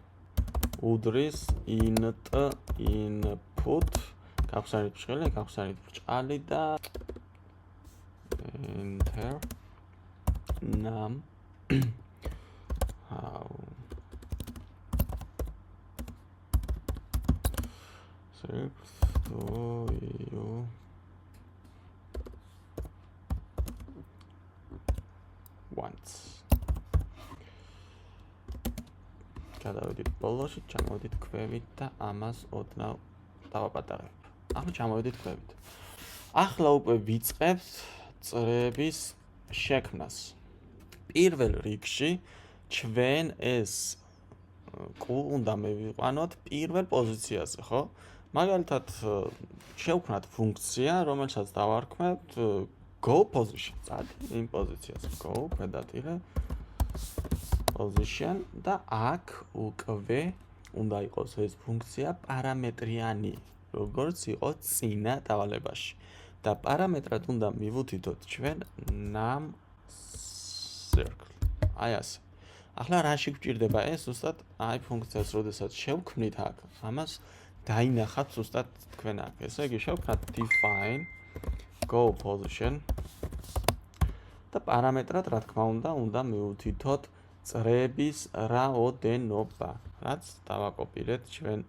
უდრის int input გავხსენით ბრჭყალი, გავხსენით ბრჭყალი და enter num how do you want? გადავედით ბოლოში, ჩამოვედით ქვევით და ამას ოდნავ დავაპატარებ. ახლა ჩამოვედით ქვევით. ახლა უკვე ვიწყებთ წრეების შექმნას. პირველ რიგში ჩვენ ეს q უნდა მივიყვანოთ პირველ პოზიციაზე, ხო? მაგალითად შევქმნათ ფუნქცია, რომელსაც დავარქმევთ go position, წადი იმ პოზიციაზე, go ქვედატირე position და აქ უკვე უნდა იყოს ეს ფუნქცია პარამეტრიანი, როგორც იყო წინა დავალებაში. და პარამეტრად უნდა მივუთითოთ ჩვენ num circle. აი ასე. ახლა რაში გვჭირდება ეს? ზუსტად აი ფუნქციას, როდესაც შევქმნით აქ, ამას დაინახათ ზუსტად თქვენ აქ. ესე იგი შევქმნათ define go position და პარამეტრად, რა თქმა უნდა მივუთითოთ წრეების რაოდენობა, რაც დავაკოპირეთ ჩვენ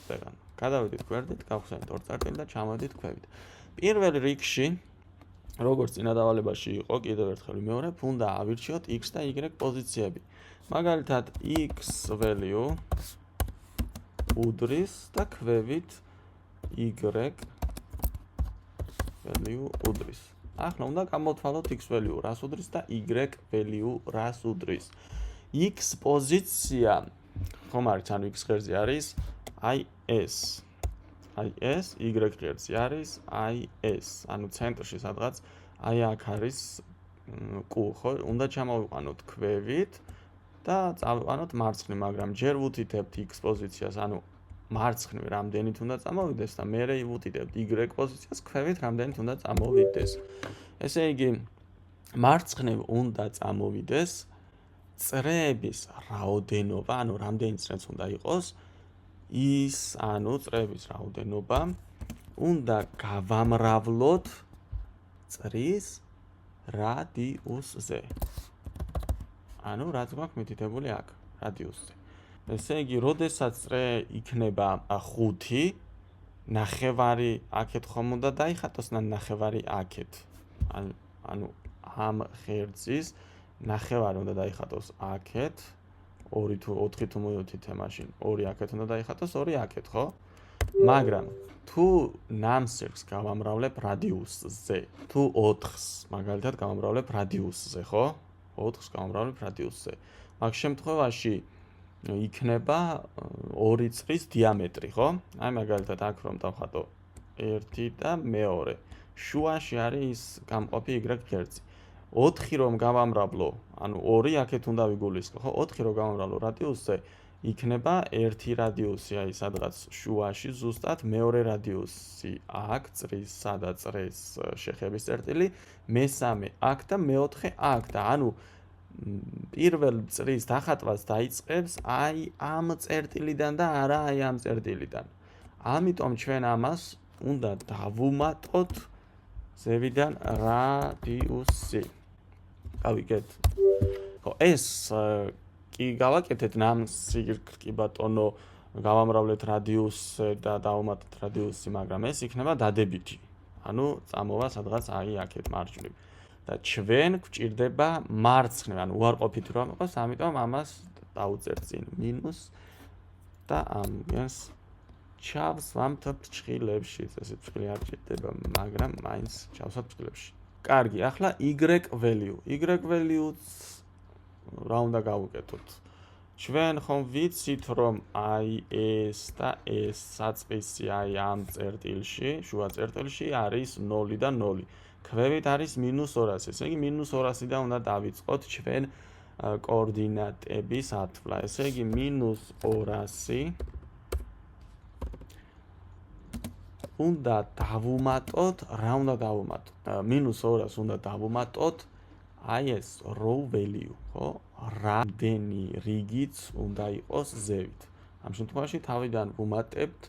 ზეგან. გადავედით გვერდით, გავხსენით ორ წერტილი და ჩამოვედით ქვევით. პირველ რიგში, როგორც წინა დავალებაში იყო, კიდევ ერთხელ ვიმეორებ, უნდა ავირჩიოთ x და y პოზიციები. მაგალითად x value უდრის და ქვევით y value უდრის. ახლა უნდა გამოვთვალოთ x value რას უდრის და y value რას უდრის. x პოზიცია ხომ არის, ანუ x ღერძი არის აი ეს. აი ეს, y ღერძი არის აი ეს. ანუ ცენტრში სადღაც აი აქ არის q, ხო? უნდა ჩამოვიყვანოთ ქვევით და წავიყვანოთ მარცხნივ, მაგრამ ჯერ ვუთითებთ x პოზიციას, ანუ მარცხნივ რამდენით უნდა წამოვიდეს და მერე ვუთითებთ y პოზიციას, ქვევით რამდენით უნდა წამოვიდეს. ესე იგი, მარცხნივ უნდა წამოვიდეს წრეების რაოდენობა, ანუ რამდენი წრეც უნდა იყოს, ის, ანუ წრეების რაოდენობა უნდა გავამრავლოთ წრის რადიუსზე. ანუ რაც გვაქვს მითითებული აქ, რადიუსზე. ესე იგი, როდესაც წრე იქნება 5, ნახევარი აქეთ ხომ უნდა დაიხატოს და ნახევარი აქეთ. ანუ ამ ღერძის ნახევარი უნდა დაიხატოს აქეთ, 2 თუ 4 თუ მივუთითე მაშინ, 2 აქეთ უნდა დაიხატოს, 2 აქეთ, ხო? მაგრამ თუ num circle-ს გავამრავლებ რადიუსზე, თუ 4-ს მაგალითად გავამრავლებ რადიუსზე, ხო? 4-ს გავამრავლებ რადიუსზე. მაგ შემთხვევაში იქნება 2 წრის დიამეტრი, ხო? აი მაგალითად აქ რომ დავხატო 1 და მეორე. შუაში არის ის გამყოფი y ღერძი. 4 რომ გავამრავლო, ანუ 2 აქეთ უნდა ვიგულისხმო, ხო? 4 რომ გავამრავლო რადიუსზე, იქნება 1 რადიუსი, აი სადღაც შუაში ზუსტად, მეორე რადიუსი აქ წრის სადა წრეს შეხების წერტილი, მესამე აქ და მეოთხე აქ და ანუ პირველ წრის დახატვას დაიწყებს აი ამ წერტილიდან და არა აი ამ წერტილიდან. ამიტომ ჩვენ ამას უნდა დავუმატოთ ზევიდან რადიუსი. გავიგეთ? ხო, ეს კი გავაკეთეთ კი ბატონო გავამრავლეთ რადიუსზე და დავუმატეთ რადიუსი, მაგრამ ეს იქნება დადებითი. ანუ წამოვა სადღაც აი აქეთ მარჯვნივ. და ჩვენ გვჭირდება მარცხნივ, ანუ უარყოფითი რომ იყოს, ამიტომ ამას დავუწერთ წინ მინუს და ამგენს ჩავს ვამთობ ფრჩხილებში. ესე ფრჩხილი არ ჭირდება, მაგრამ მაინც ჩავსვათ ფრჩხილებში. კარგი, ახლა y value. Y value-ს რა უნდა გავუკეთოთ? ჩვენ ხომ ვიცით რომ აი ეს და ეს საწყისი აი ამ წერტილში, შუა წერტილში არის 0 და 0. ქვევით არის -200. ესე იგი -200-დან უნდა დავიწყოთ ჩვენ კოორდინატების ათვლა. ესე იგი -200 უნდა დავუმატოთ, რა უნდა დავუმატოთ? -200 უნდა დავუმატოთ აი ეს row value, ხო? რამდენი რიგიც უნდა იყოს ზევით. ამ შემთხვევაში თავიდან ვუმატებთ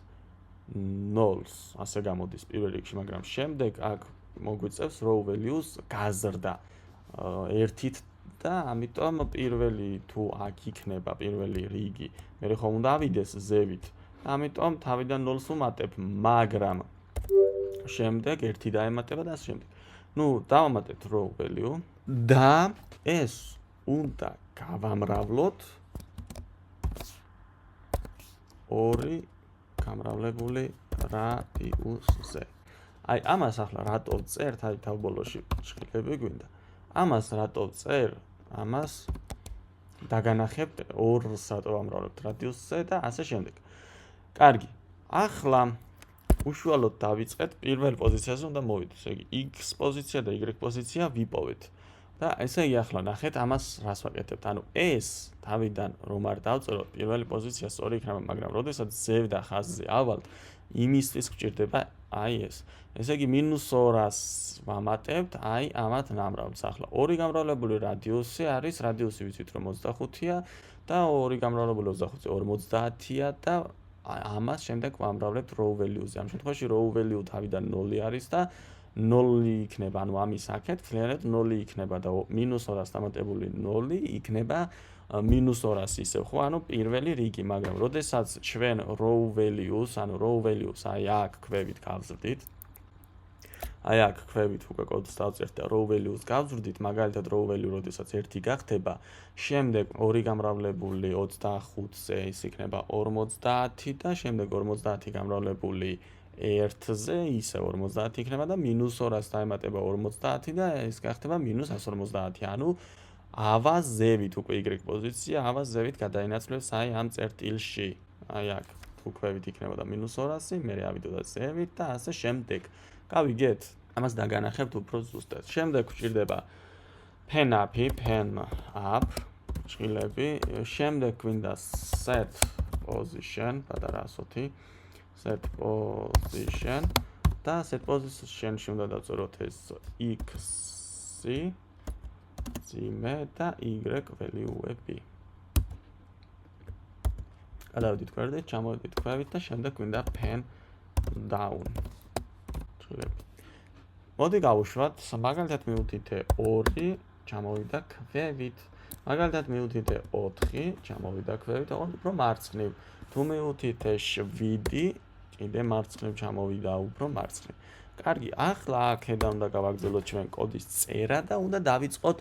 0-ს, ასე გამოდის პირველ რიგში, მაგრამ შემდეგ აქ მოგვიწევს row values გაზრდა 1-ით და ამიტომ პირველი თუ აქ იქნება პირველი რიგი, მე ხომ უნდა ავიდეს ზევით. ამიტომ თავიდან 0-ს ვუმატებ, მაგრამ შემდეგ 1 დაემატება და ასე შემდეგ. ნუ დავამატეთ row value და ეს უნდა გავამრავლოთ 2 გამრავლებული რადიუსზე. აი ამას ახლა რატო წერთ? აი თავბოლოში შეხები გვინდა. ამას რატო წერ? ამას დაგანახებთ 2-ს რატო ვამრავლებთ რადიუსზე და ასე შემდეგ. კარგი. ახლა უშუალოდ დავიწყეთ პირველ პოზიციაზე უნდა მოვიდეთ. ესე იგი x პოზიცია და y პოზიცია ვიპოვეთ. და ესე იგი ახლა ნახეთ ამას რას ვაკეთებთ. ანუ ეს თავიდან რომ არ დავწეროთ პირველი პოზიცია სწორი იქნება, მაგრამ როდესაც ზევ და ხაზზე ავალთ, იმისთვის გვჭირდება აი ეს. ესე იგი -200-ს ვამატებთ აი ამათ ნამრავლს. ახლა 2 გამრავლებული რადიუსი არის, რადიუსი ვიცით რომ 25-ია და 2 გამრავლებული 25-ზე 50-ია და ამას შემდეგ ვამრავლებთ row value-ზე. ამ შემთხვევაში row value თავიდან 0 არის და 0 იქნება, ანუ ამის აქეთ მთლიანად 0 იქნება და -200-ს დამატებული 0 იქნება -200 ისევ, ხო? ანუ პირველი რიგი, მაგრამ როდესაც ჩვენ row values, ანუ row values აი აქ ქვევით გავზრდით. აი აქ ქვევით უკვე კოდს დავწერთ და row values გავზრდით, მაგალითად row value როდესაც 1 გახდება, შემდეგ 2 გამრავლებული 25-ზე ის იქნება 50 და შემდეგ 50 გამრავლებული 1-ზე ისე 50 იქნება და -200-ს დაემატება 50 და ეს გახდება -150. ანუ ავა ზევით უკვე y პოზიცია, ავა ზევით გადაინაცვლებს აი ამ წერტილში. აი აქ უქვევით იქნება და -200, მე ავიდოდა ზევით და ასე შემდეგ. გავიგეთ? ამას დაგანახებთ უფრო ზუსტად. შემდეგ გვჭირდება pen up, ჭრილები. შემდეგ გვინდა set position, პატარა ასოთი. set position და set position-ში უნდა დავწეროთ ეს x-ი, ძიმე და y value-ები. გადავიდით გვერდით, ჩამოვიდით ქვევით და შემდეგ გვინდა pen down. მოდი გავუშვათ, მაგალითად მივუთითე 2, ჩამოვიდა ქვევით. მაგალითად მივუთითე 4, ჩამოვიდა ქვევით, უფრო მარცხნივ. თუ მივუთითე 7, კიდე მარცხნივ ჩამოვიდა უფრო მარცხნივ. კარგი, ახლა აქედან უნდა გავაგრძელოთ ჩვენ კოდის წერა და უნდა დავიწყოთ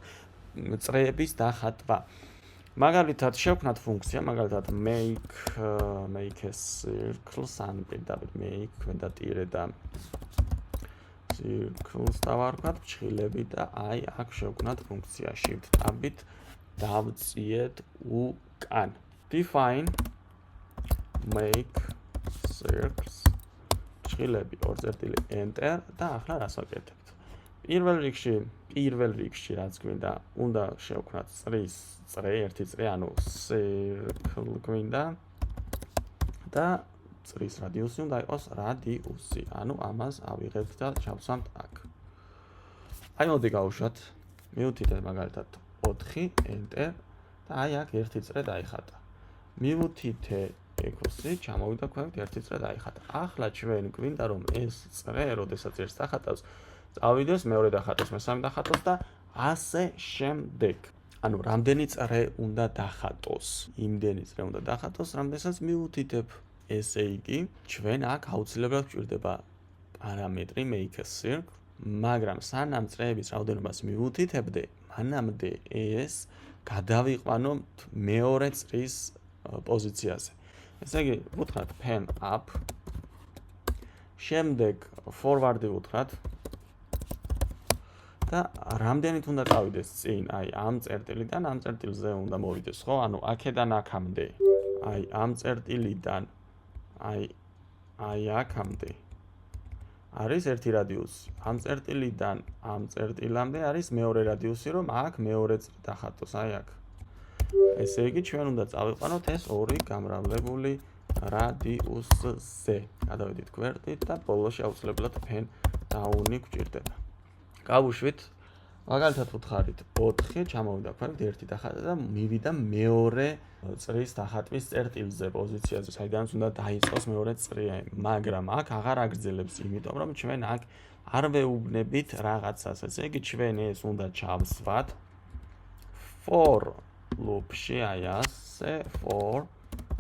წრეების დახატვა. მაგალითად შევქმნათ ფუნქცია, მაგალითად make a circles, ან პირდაპირ make და ტირე და circles დავარქვათ ფრჩხილები და აი აქ შევქმნათ ფუნქცია shift tab-ით დავწიეთ უკან. define make circles ფრჩხილები 2 enter და ახლა რას ვაკეთებთ? პირველ რიგში რაც გვინდა, უნდა შევქმნათ ერთი წრე, ანუ circle გვინდა და წრის რადიუსი უნდა იყოს რადიუსი. ანუ ამას ავიღებთ და ჩავსვამთ აქ. აი მოდი გავუშვათ. მივუთითეთ მაგალითად 4 enter და აი აქ ერთი წრე დაიხატა. მივუთითე 6, ჩამოვიდა ქვევით ერთი წრე დაიხატა. ახლა ჩვენ გვინდა რომ ეს წრე, როდესაც ერთს დახატავს, წავიდეს მეორე დახატოს, მესამე დახატოს და ასე შემდეგ. ანუ რამდენი წრე უნდა დახატოს. იმდენი წრე უნდა დახატოს, რამდენსაც მივუთითებ. ესე იგი, ჩვენ აქ აუცილებლად გვჭირდება პარამეტრი make a circle, მაგრამ სანამ წრეების რაოდენობას მივუთითებდე, მანამდე ეს გადავიყვანოთ მეორე წრის პოზიციაზე. ესე იგი, ვუთხრათ pen up, შემდეგ forward-ი ვუთხრათ და რამდენით უნდა წავიდეს წინ, აი ამ წერტილიდან ამ წერტილზე უნდა მოვიდეს, ხო? ანუ აქედან აქამდე. აი ამ წერტილიდან აი აქამდე არის ერთი რადიუსი. ამ წერტილიდან ამ წერტილამდე არის მეორე რადიუსი, რომ აქ მეორე წრი დახატოს, აი აქ. ესე იგი, ჩვენ უნდა წავიყვანოთ ეს ორი გამრავლებული რადიუსზე. გადავედით გვერდით და ბოლოში აუცილებლად pen down-ი გვჭირდება. გავუშვით, მაგალითად ვუთხარით 4, ჩამოვიდა ქვევით 1 დახატა და მივიდა მეორე წრის დახატვის წერტილზე პოზიციაზე, საიდანაც უნდა დაიწყოს მეორე წრი, მაგრამ აქ აღარ აგრძელებს, იმიტომ რომ ჩვენ აქ არ ვეუბნებით რაღაცას. ესე იგი, ჩვენ ეს უნდა ჩავსვათ for loop-ში, აი ასე, for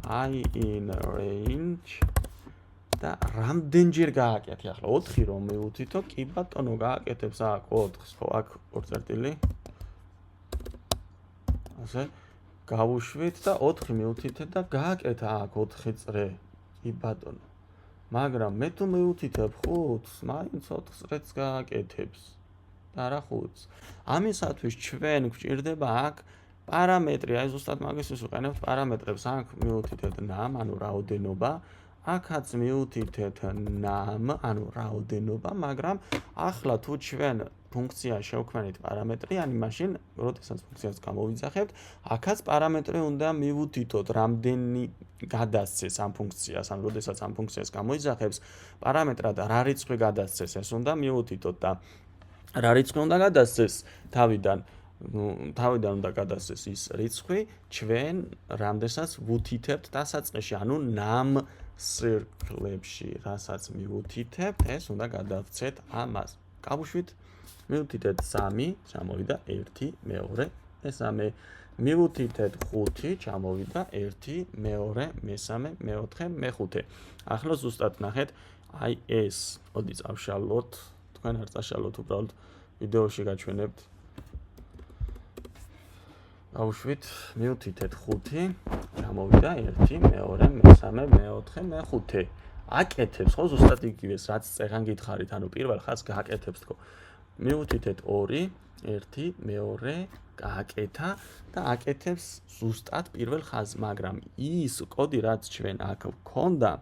I in range და რამდენჯერ გააკეთე ახლა 4 რომ მივუთითო, კი ბატონო გააკეთებს აქ 4-ს, ხო, აქ 2 წერტილი. ასე გავუშვით და 4 მივუთითე და გააკეთა აქ 4 წრე. კი ბატონო. მაგრამ მე თუ მივუთითებ 5-ს, მაინც 4 წრეც გააკეთებს. და არა 5-ს. ამისათვის ჩვენ გვჭირდება აქ პარამეტრი, აი ზუსტად მაგისთვის ვიყენებთ პარამეტრებს, აქ მივუთითეთ num, ანუ რაოდენობა, აქაც მივუთითეთ num, ანუ რაოდენობა, მაგრამ ახლა თუ ჩვენ ფუნქცია შევქმნით პარამეტრიანი, მაშინ, როდესაც ფუნქციას გამოვიძახებთ, აქაც პარამეტრი უნდა მივუთითოთ, რამდენი გადასცეს ამ ფუნქციას, ანუ როდესაც ამ ფუნქციას გამოიძახებს, პარამეტრად რა რიცხვი გადასცეს, ეს უნდა მივუთითოთ და რა რიცხვი უნდა გადასცეს თავიდან უნდა გადასცეს ის რიცხვი, ჩვენ რამდენსაც ვუთითებთ დასაწყისში, ანუ num circle-ებში, რასაც მივუთითებთ, ეს უნდა გადავცეთ ამას. გავუშვით, მივუთითეთ 3, ჩამოვიდა 1, მეორე, მესამე, მივუთითეთ 5, ჩამოვიდა 1, მეორე, მესამე, მეოთხე, მეხუთე. ახლა ზუსტად ნახეთ, აი ეს, მოდი წავშალოთ, თქვენ არ წაშალოთ, უბრალოდ ვიდეოში გაჩვენებთ. გავუშვით, მივუთითეთ 5, ჩამოვიდა 1, მეორე, მესამე, მეოთხე, მეხუთე. აკეთებს, ხო, ზუსტად იგივეს, რაც წერან გითხარით, ანუ პირველ ხაზს გააკეთებს თქო. მივუთითეთ 2, 1, მეორე, გააკეთა და აკეთებს ზუსტად პირველ ხაზს, მაგრამ ის კოდი, რაც ჩვენ აქ გვქონდა,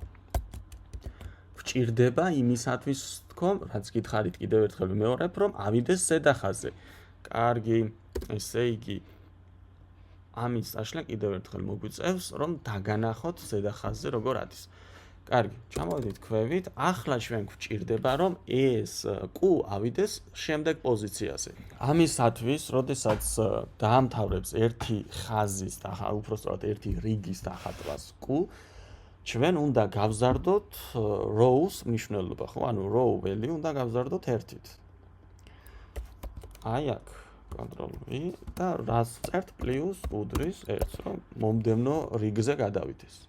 გვჭირდება იმისათვის თქო, რაც გითხარით კიდევ ერთხელ ვიმეორებ, რომ ავიდეს ზედა ხაზზე. კარგი, ესე იგი ამის წაშლა კიდევ ერთხელ მოგვიწევს, რომ დაგანახოთ ზედა ხაზზე როგორ არის. კარგი, ჩამოვედით ქვევით, ახლა ჩვენ გვჭირდება, რომ ეს Q ავიდეს შემდეგ პოზიციაზე. ამისათვის, როდესაც დაამთავრებს ერთი ხაზის და უпростоრად ერთი რიგის დახატვას Q, ჩვენ უნდა გავზარდოთ rows მნიშვნელობა, ხო? ანუ row value უნდა გავზარდოთ 1-ით. აი აქ Ctrl V და რას წერთ პლუს უდრის 1, რომ მომდევნო რიგზე გადავიდეს.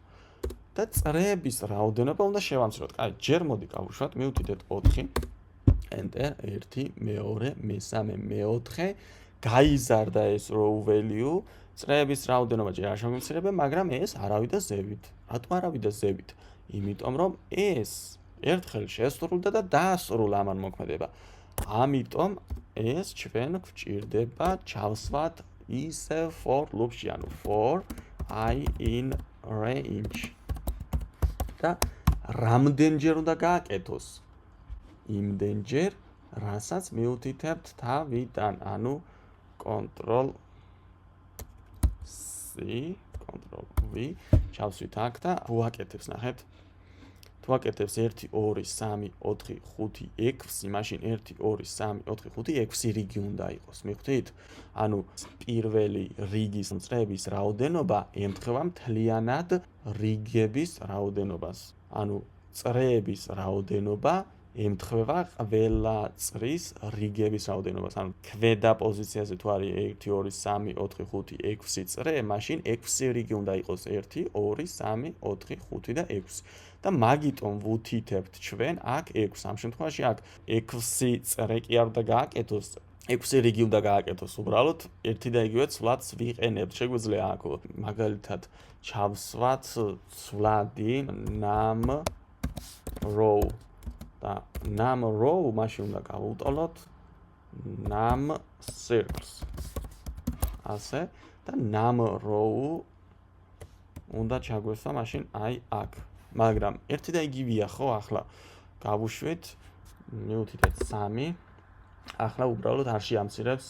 და წრეების რაოდენობა უნდა შევამციროთ. აი, ჯერ მოდი გავუშვათ, მივუთითეთ 4, enter 1, მეორე, მესამე, მეოთხე, გაიზარდა ეს row value, წრეების რაოდენობა ჯერ არ შევამცირებენ, მაგრამ ეს არავიდა ზევით. რატო არავიდა ზევით? იმიტომ რომ ეს ერთხელ შესრულდა და დაასრულა ამან მოქმედება. ამიტომ ეს ჩვენ გვჭირდება ჩავსვათ ისევ for loop-ში, ანუ for I in range. და რამდენჯერ უნდა გააკეთოს? იმდენჯერ, რასაც მივუთითებთ თავიდან, ანუ Ctrl C, Ctrl V, ჩავსვით აქ და თუ აკეთებს, ნახეთ. თუ აკეთებს 1, 2, 3, 4, 5, 6, მაშინ 1, 2, 3, 4, 5, 6 რიგი უნდა იყოს, მიხვდით? ანუ პირველი რიგის წრეების რაოდენობა ემთხვევა მთლიანად რიგების რაოდენობას. ანუ წრეების რაოდენობა ემთხვევა ყველა წრის რიგების რაოდენობას. ანუ ქვედა პოზიციაზე თუ არის 1 2 3 4 5 6 წრე, მაშინ 6 რიგი უნდა იყოს 1 2 3 4 5 და 6. და მაგიტომ ვუთითებთ ჩვენ აქ 6. ამ შემთხვევაში აქ 6 წრე კი არ უნდა გააკეთოს, 6 რიგი უნდა გააკეთოს. უბრალოდ ერთი და იგივე ცვლადს ვიყენებთ. შეგვიძლია აქ მაგალითად ჩავსვათ ცვლადი num row და num row მაშინ უნდა გავუტოლოთ num circles. ასე და num row უნდა ჩაგვესვა მაშინ აი აქ. მაგრამ ერთი და იგივეა ხო ახლა გავუშვით მივუთითეთ 3. ახლა უბრალოდ არ შეამცირებს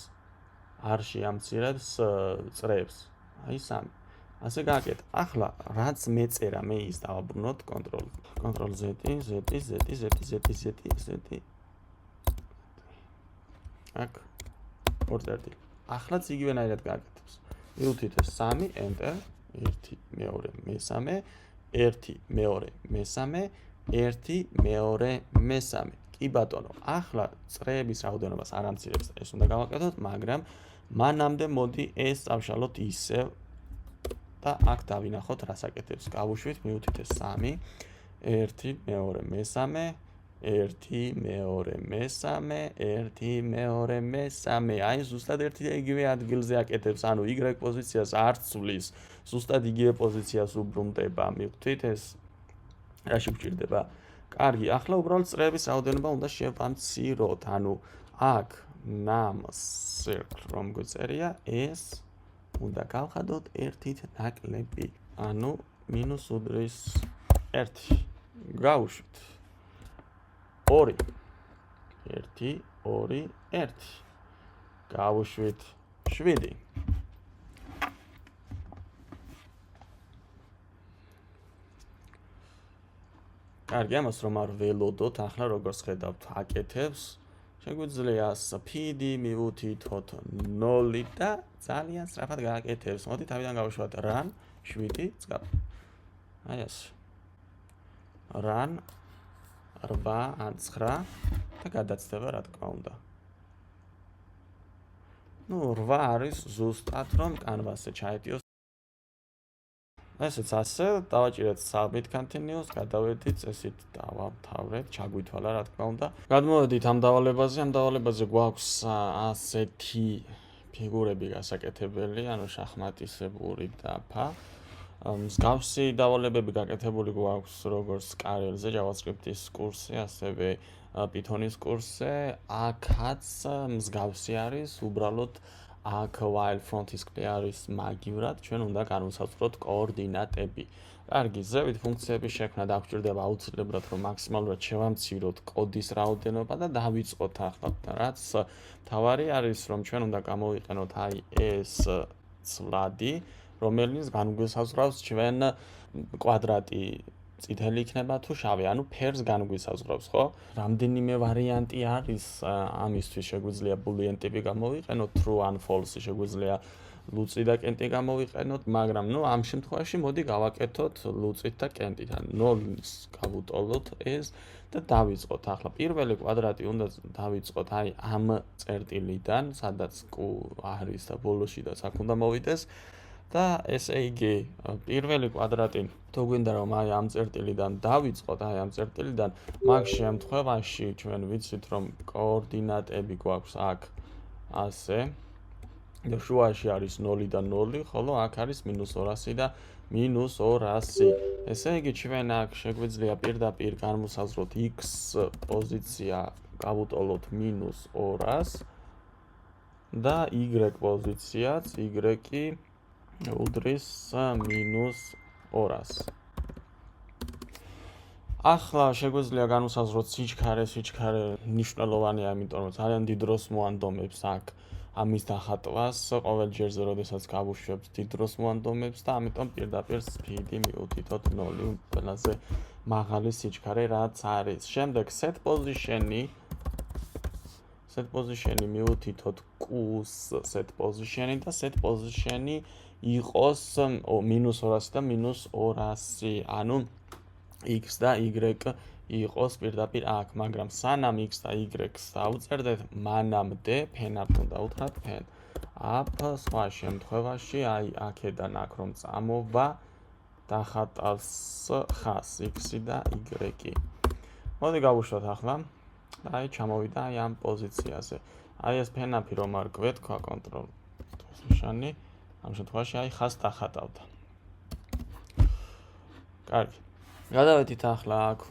წრეებს. აი 3. ასე გააკეთე. ახლა რაც მეწერა მე ის დავაბრუნოთ Ctrl Z აქ ორ წერტილი. ახლაც იგივენაირად გააკეთებს. მივუთითეთ 3 enter 1 2 3 1 2 3 1 2 3 კი ბატონო, ახლა წრეების რაოდენობას არ ამცირებს, ეს უნდა გავაკეთოთ, მაგრამ მანამდე მოდი ეს წავშალოთ ისევ და აქ დავინახოთ რას აკეთებს. გავუშვით, მივუთითეთ 3 1 2 3 1 2 3 1 2 3 აი ზუსტად ერთი და იგივე ადგილზე აკეთებს, ანუ Y პოზიციას არ ცვლის, ზუსტად იგივე პოზიციას უბრუნდება. მივხვდით ეს რაში გვჭირდება? კარგი, ახლა უბრალოდ წრეების რაოდენობა უნდა შევამციროთ, ანუ აქ num circle რომ გვწერია, ეს უნდა გავხადოთ ერთით ნაკლები, ანუ -1 გავუშვით 2 1 2 1 გავუშვით 7 კარგი, ამას რომ არ ველოდოთ, ახლა როგორც ხედავთ, აკეთებს. შეგვიძლია speed მივუთითოთ 0 და ძალიან სწრაფად გააკეთებს. მოდი თავიდან გავუშვათ run 7 წგავ. აი ასე. run 8 ან 9 და გადაცდება რა თქმა უნდა. ნუ 8 არის ზუსტად რომ canvas-ზე ჩაეტიოს. ესეც ასე, დავაჭირეთ submit continuous, გადავედით წესით დავამთავრეთ, ჩაგვითვალა რა თქმა უნდა. გადმოვედით ამ დავალებაზე, ამ დავალებაზე გვაქვს ასეთი ფიგურები გასაკეთებელი, ანუ შახმატისებური დაფა. მსგავსი დავალებები გაკეთებული გვაქვს როგორც Karel-ზე, JavaScript-ის კურსზე, ასევე Python-ის კურსზე. აქაც მსგავსი არის, უბრალოდ აქ while front-ის კლი არის მაგივრად, ჩვენ უნდა განვსაზღვროთ კოორდინატები. კარგი, ზევით ფუნქციების შექმნა დაგვჭირდება აუცილებლად, რომ მაქსიმალურად შევამციროთ კოდის რაოდენობა და დავიწყოთ ახლა, რაც მთავარი არის, რომ ჩვენ უნდა გამოვიყენოთ აი ეს ცვლადი, რომელიც განგვესაზღვრავს ჩვენ კვადრატი წითელი იქნება თუ შავი, ანუ ფერს განგვისაზღვრავს, ხო? რამდენიმე ვარიანტი არის, ამისთვის შეგვიძლია boolean ტიპი გამოვიყენოთ, true ან false, შეგვიძლია ლუწი და კენტი გამოვიყენოთ, მაგრამ ნუ ამ შემთხვევაში მოდი გავაკეთოთ ლუწით და კენტით, ან 0-ს გავუტოლოთ ეს და დავიწყოთ. ახლა პირველი კვადრატი უნდა დავიწყოთ აი ამ წერტილიდან, სადაც q არის და ბოლოშიდაც აქ უნდა მოვიდეს. და ესე იგი, პირველი კვადრატი თუ გვინდა რომ აი ამ წერტილიდან დავიწყოთ, აი ამ წერტილიდან, მაგ შემთხვევაში ჩვენ ვიცით რომ კოორდინატები გვაქვს აქ ასე და შუაში არის 0 და 0, ხოლო აქ არის -200 და -200. ესე იგი, ჩვენ აქ შეგვიძლია პირდაპირ განვსაზღვროთ x პოზიცია გავუტოლოთ -200 და y პოზიციაც y უდრის -200. ახლა შეგვიძლია განვსაზღვროთ სიჩქარე მნიშვნელოვანია, იმიტომ რომ ძალიან დიდ დროს მოანდომებს აქ ამის დახატვას, ყოველ ჯერზე, როდესაც გავუშვებთ დიდ დროს მოანდომებს და ამიტომ პირდაპირ speed მივუთითოთ 0, ყველაზე მაღალი სიჩქარე რაც არის. შემდეგ set position-ი მივუთითოთ q-ს set position-ი და set position-ი იყოს -200 და -200, ანუ x და y იყოს პირდაპირ აქ, მაგრამ სანამ x და y-ს დავწერდეთ, მანამდე ფენად უნდა უთხრათ pen up, სხვა შემთხვევაში აი აქედან აქ რომ წამოვა დახატავს ხას x-ი და y-ი. მოდი გავუშვათ ახლა. აი ჩამოვიდა აი ამ პოზიციაზე. აი ეს pen-up-ი რომ არ გვეთქვა კონტროლ ნიშანი, ამ შემთხვევაში აი ხას დახატავდა. კარგი. გადავედით ახლა აქ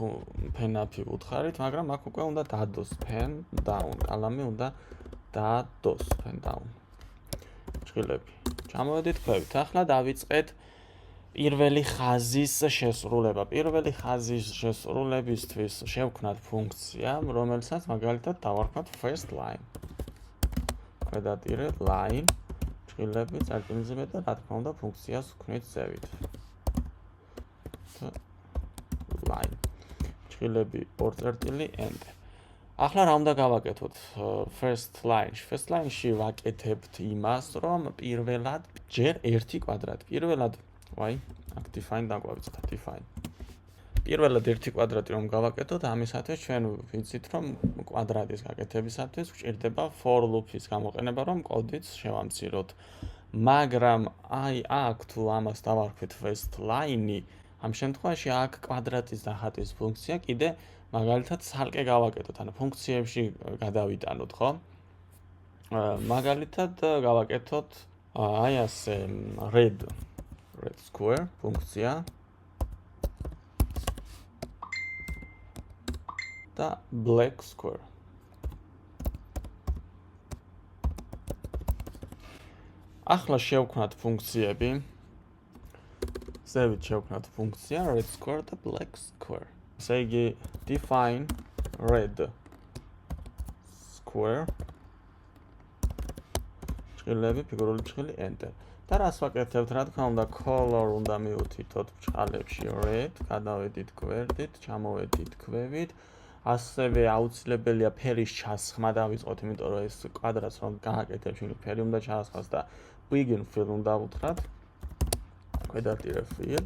pen-up-ი უთხარით, მაგრამ აქ უკვე უნდა დადოს pen down, კალამი უნდა დადოს pen down. ჭრილები. ჩამოვედით ქვევით. ახლა დავიწყეთ პირველი ხაზის შესრულება. პირველი ხაზის შესრულებისთვის შევქმნათ ფუნქცია, რომელსაც მაგალითად დავარქვათ first line. ქვედატირე line, ჭრილები, წერტილზე და რა თქმა უნდა ფუნქციას ვქმნით ზევით. line. ჭრილები, ორ წერტილი, enter. ახლა რა უნდა გავაკეთოთ first line-ში? First line-ში ვაკეთებთ იმას, რომ პირველად ჯერ ერთი კვადრატი. პირველად ვაი, აქ define დაგვაიწყდა define. პირველად ერთი კვადრატი რომ გავაკეთოთ, ამისათვის ჩვენ ვიცით, რომ კვადრატის გაკეთებისათვის გვჭირდება for loop-ის გამოყენება, რომ კოდიც შევამციროთ. მაგრამ აი აქ თუ ამას დავარქვით first line-ი, ამ შემთხვევაში აქ კვადრატის დახატვის ფუნქცია კიდე მაგალითად ცალკე გავაკეთოთ, ანუ ფუნქციებში გადავიტანოთ, ხო? მაგალითად გავაკეთოთ აი ასე red square ფუნქცია და black square. ახლა შევქმნათ ფუნქციები. ზევით შევქმნათ ფუნქცია red square და black square. ესე იგი define red square ჭრილები, ფიგურული ჭრილი, enter. და რას ვაკეთებთ, რა თქმა უნდა, color უნდა მივუთითოთ ბრჭყალებში red, გადავედით გვერდით, ჩამოვედით ქვევით. ასევე აუცილებელია ფერის ჩასხმა დავიწყოთ, იმიტომ რომ ეს კვადრატს რომ გააკეთებ, შენ ფერი უნდა ჩაასხმას და begin fill უნდა უთხრათ. ქვედატირე fill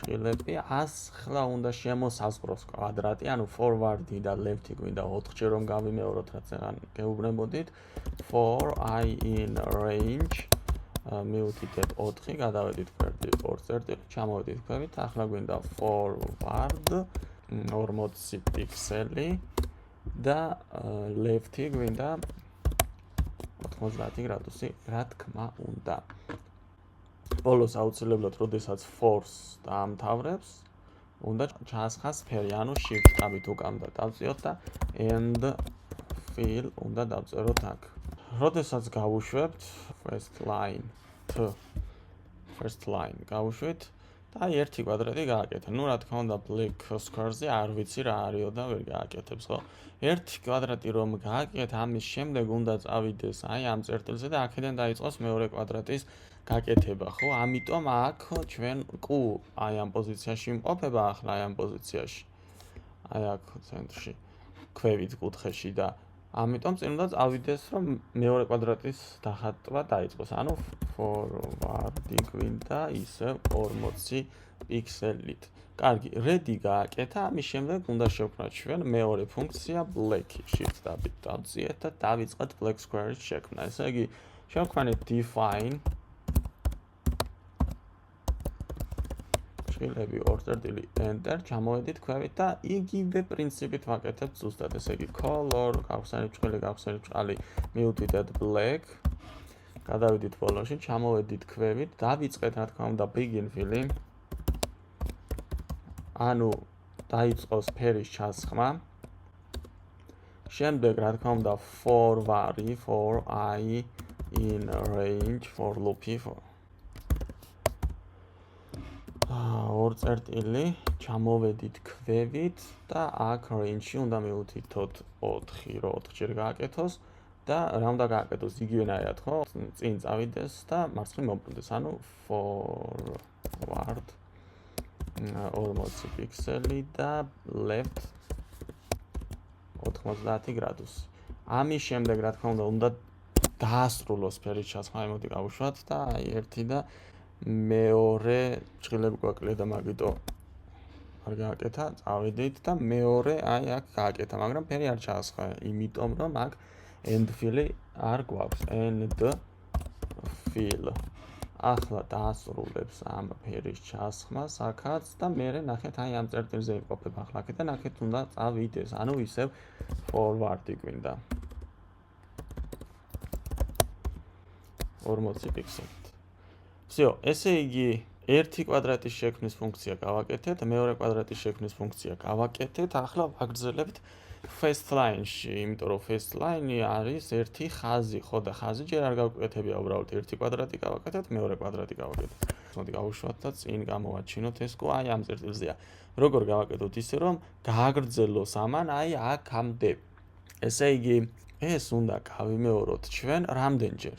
ჭრილები 100 ხლა უნდა შემოსაზღვროს კვადრატი, ანუ forward-ი და left-ი გვინდა 4-ჯერ რომ გავიმეოროთ, რაც ახლა გეუბნებოდით. for I in range მივუთითეთ 4, გადავედით გვერდით 2 წერტილი, ჩამოვედით ქვევით, ახლა გვინდა forward 40 პიქსელი და left-ი გვინდა 90 გრადუსი, რა თქმა უნდა. ბოლოს აუცილებლად, როდესაც force დაამთავრებს, უნდა ჩაასხას ფერი, ანუ shift ტაბით უკან და დავწიოთ და end fill უნდა დავწეროთ აქ. როდესაც გავუშვებთ first line გავუშვით და აი ერთი კვადრატი გააკეთე. ნუ რა თქმა უნდა black square-ზე არ ვიცი რა არისო და ვერ გააკეთებს, ხო? ერთი კვადრატი რომ გააკეთე, ამის შემდეგ უნდა წავიდეს აი ამ წერტილზე და აქედან დაიწყოს მეორე კვადრატის გაკეთება, ხო? ამიტომ აქ ჩვენ q აი ამ პოზიციაში იმყოფება ახლა აი ამ პოზიციაში. აი აქ ცენტრში, ქვევით კუთხეში და ამიტომ წინ უნდა წავიდეს, რომ მეორე კვადრატის დახატვა დაიწყოს. ანუ forward-ი გვინდა ისე 40 პიქსელით. კარგი, red-ი გააკეთა, ამის შემდეგ უნდა შევქმნათ ჩვენ მეორე ფუნქცია black-ი. shift ტაბით დავწიეთ და დავიწყოთ black square-ის შექმნა. ესე იგი, შევქმნით define ჭრილები, ორ წერტილი, enter, ჩამოვედით ქვევით და იგივე პრინციპით ვაკეთებთ ზუსტად. ესე იგი, color, გავხსენებთ ჭრილი, მივუთითეთ black, გადავიდით ბოლოში, ჩამოვედით ქვევით, დავიწყეთ, რა თქმა უნდა, begin fill-ი. ანუ დაიწყოს ფერის ჩასხმა. შემდეგ, რა თქმა უნდა, forward-ი, for I in range, for loop-ი, ორ წერტილი, ჩამოვედით ქვევით და აქ range-ში უნდა მივუთითოთ 4, რომ 4-ჯერ გააკეთოს და რა უნდა გააკეთოს იგივენაირად, ხო? წინ წავიდეს და მარცხნივ მომკვდრდეს, ანუ forward 40 პიქსელი და left 90 გრადუსი. ამის შემდეგ, რა თქმა უნდა, დაასრულოს ფერის ჩასხმა, მოდი გავუშვათ და აი ერთი და მეორე ჭრილები გვაკლია და მაგიტო ახლა გააკეთა, წავედით და მეორე აი აქ გააკეთა, მაგრამ ფერი არ ჩაასხა, იმიტომ რომ აქ end fill-ი არ გვაქვს, end fill. ახლა დაასრულებს ამ ფერის ჩასხმას აქაც და მერე ნახეთ აი ამ წერტილზე იმყოფება ახლა აქედან აქეთ უნდა წავიდეს, ანუ ისევ forward-ი გვინდა. 40 პიქსელით. всё, ესე იგი ერთი კვადრატის შექმნის ფუნქცია გავაკეთეთ, მეორე კვადრატის შექმნის ფუნქცია გავაკეთეთ, ახლა ვაგრძელებთ first line-ში, იმიტომ რომ first line-ი არის ერთი ხაზი, ხო და ხაზი ჯერ არ გავკვეთებია, უბრალოდ ერთი კვადრატი გავაკეთეთ, მეორე კვადრატი გავაკეთეთ. მოდი გავუშვათ და წინ გამოვაჩინოთ ეს კუ აი ამ წერტილზეა. როგორ გავაკეთოთ ისე რომ გააგრძელოს ამან აი აქამდე. ესე იგი ეს უნდა გავიმეოროთ ჩვენ რამდენჯერ?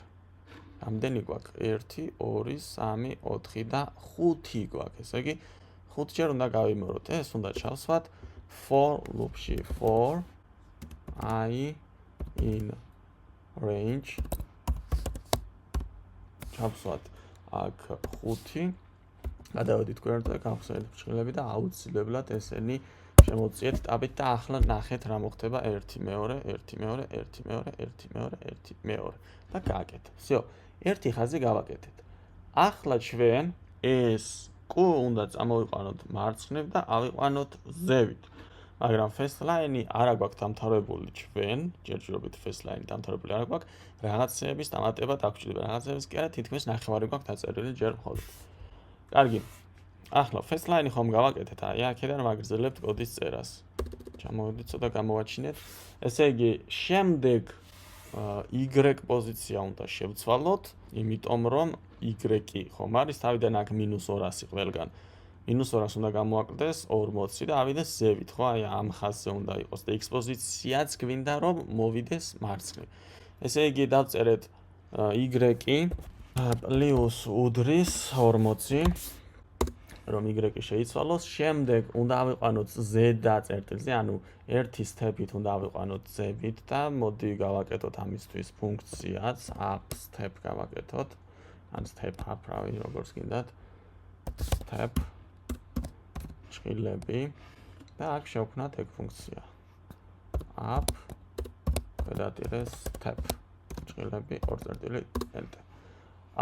რამდენი გვაქვს? 1 2 3 4 და 5 გვაქვს. ესე იგი 5 ჯერ უნდა გავიმეოროთ. ეს უნდა ჩავსვათ for loop-ში for I in range ჩავსვათ აქ 5 გადავედით გვერდზე გავხსენეთ ფრჩხილები და აუცილებლად ესენი შემოწიეთ ტაბით და ახლა ნახეთ რა მოხდება 1 მეორე 1 მეორე 1 მეორე 1 მეორე 1 მეორე და გააკეთეთ. всё, ერთი ხაზი გავაკეთეთ. ახლა ჩვენ ეს კუ უნდა წამოვიყვანოთ მარცხნივ და ავიყვანოთ ზევით. მაგრამ first line-ი არ აქვს დამთავრებული ჩვენ, ჯერჯერობით first line-ი დამთავრებული არ აქვს, რაღაცების დამატება დაგვჭირდება, რაღაცების კი არა, თითქმის ნახევარი გვაქვს დაწერილი ჯერ მხოლოდ. კარგი. ახლა first line-ი ხომ გავაკეთეთ, აი აქედან ვაგრძელებთ კოდის წერას. ჩამოვედით ცოტა გამოვაჩინეთ. ესე იგი, შემდეგ y პოზიცია უნდა შევცვალოთ, იმიტომ რომ y ხომ არის, თავიდან აქ -200 ყველგან. -200 უნდა გამოაკლდეს 40 და ავიდეს ზევით, ხო? აი ამ ხაზზე უნდა იყოს და x პოზიციაც გვინდა რომ მოვიდეს მარცხნივ. ესე იგი დავწერეთ y პლუს უდრის 40 რომ y შეიცვალოს, შემდეგ უნდა ავიყვანოთ ზედა წერტილზე, ანუ ერთი step-ით უნდა ავიყვანოთ ზევით და მოდი გავაკეთოთ ამისთვის ფუნქციაც up step გავაკეთოთ. ან step up რავი როგორც გინდათ. step ჭრილები და აქ შევქმნათ ეგ ფუნქცია. up გადაატირეს step ჭრილები 2 წერტილი enter.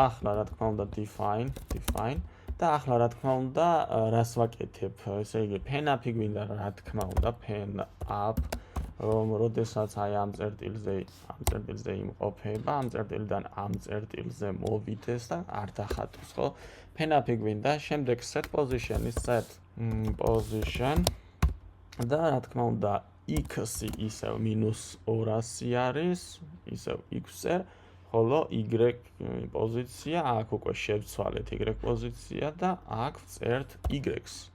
ახლა რა თქმა უნდა define და ახლა რა თქმა უნდა რას ვაკეთებ? ესე იგი pen up-ი გვინდა რა თქმა უნდა pen up რომ როდესაც აი ამ წერტილზე იმყოფება, ამ წერტილიდან ამ წერტილზე მოვიდეს და არ დახატოს, ხო? pen up-ი გვინდა, შემდეგ set position-ი set position და რა თქმა უნდა x-ი ისევ -200 არის, ისევ x-ზე, ხოლო y პოზიცია აქ უკვე შევცვალეთ y პოზიცია და აქ ვწერთ y-ს.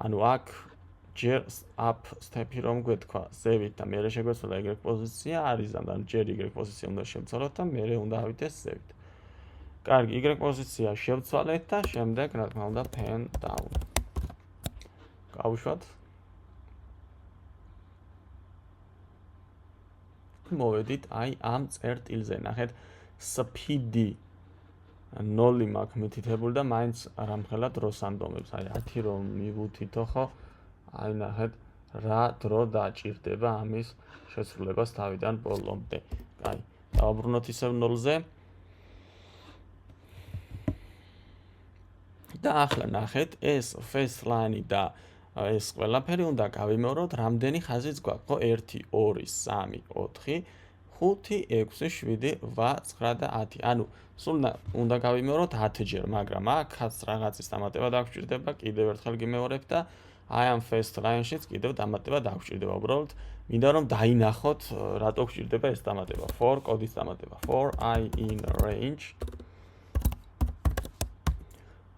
ანუ აქ ჯერ up step-ი რომ გვეთქვა ზევით და მერე შეგვეცვალა y პოზიცია არის, ანუ ჯერ y პოზიცია უნდა შევცვალოთ და მერე უნდა ავიდეს ზევით. კარგი, y პოზიცია შევცვალეთ და შემდეგ რა თქმა უნდა pen down. გავუშვათ. მოვედით აი ამ წერტილზე, ნახეთ speed-ი 0 მაქვს მითითებული და მაინც არამხელა დროს ანდომებს. აი 10 რომ მივუთითო ხო? აი ნახეთ რა დრო დაჭირდება ამის შესრულებას თავიდან ბოლომდე. აი, დავაბრუნოთ ისევ 0-ზე. და ახლა ნახეთ ეს first line-ი და ეს ყველაფერი უნდა გავიმეოროთ, რამდენი ხაზიც გვაქვს, ხო? 1 2 3 4 5 6 7 8 9 და 10. ანუ სულ უნდა გავიმეოროთ 10 ჯერ, მაგრამ აქაც რაღაცის დამატება დაგვჭირდება, კიდევ ერთხელ გიმეორებ და აი ამ first line-შიც კიდევ დამატება დაგვჭირდება. უბრალოდ მინდა რომ დაინახოთ, რატო გვჭირდება ეს დამატება. for კოდის დამატება. for I in range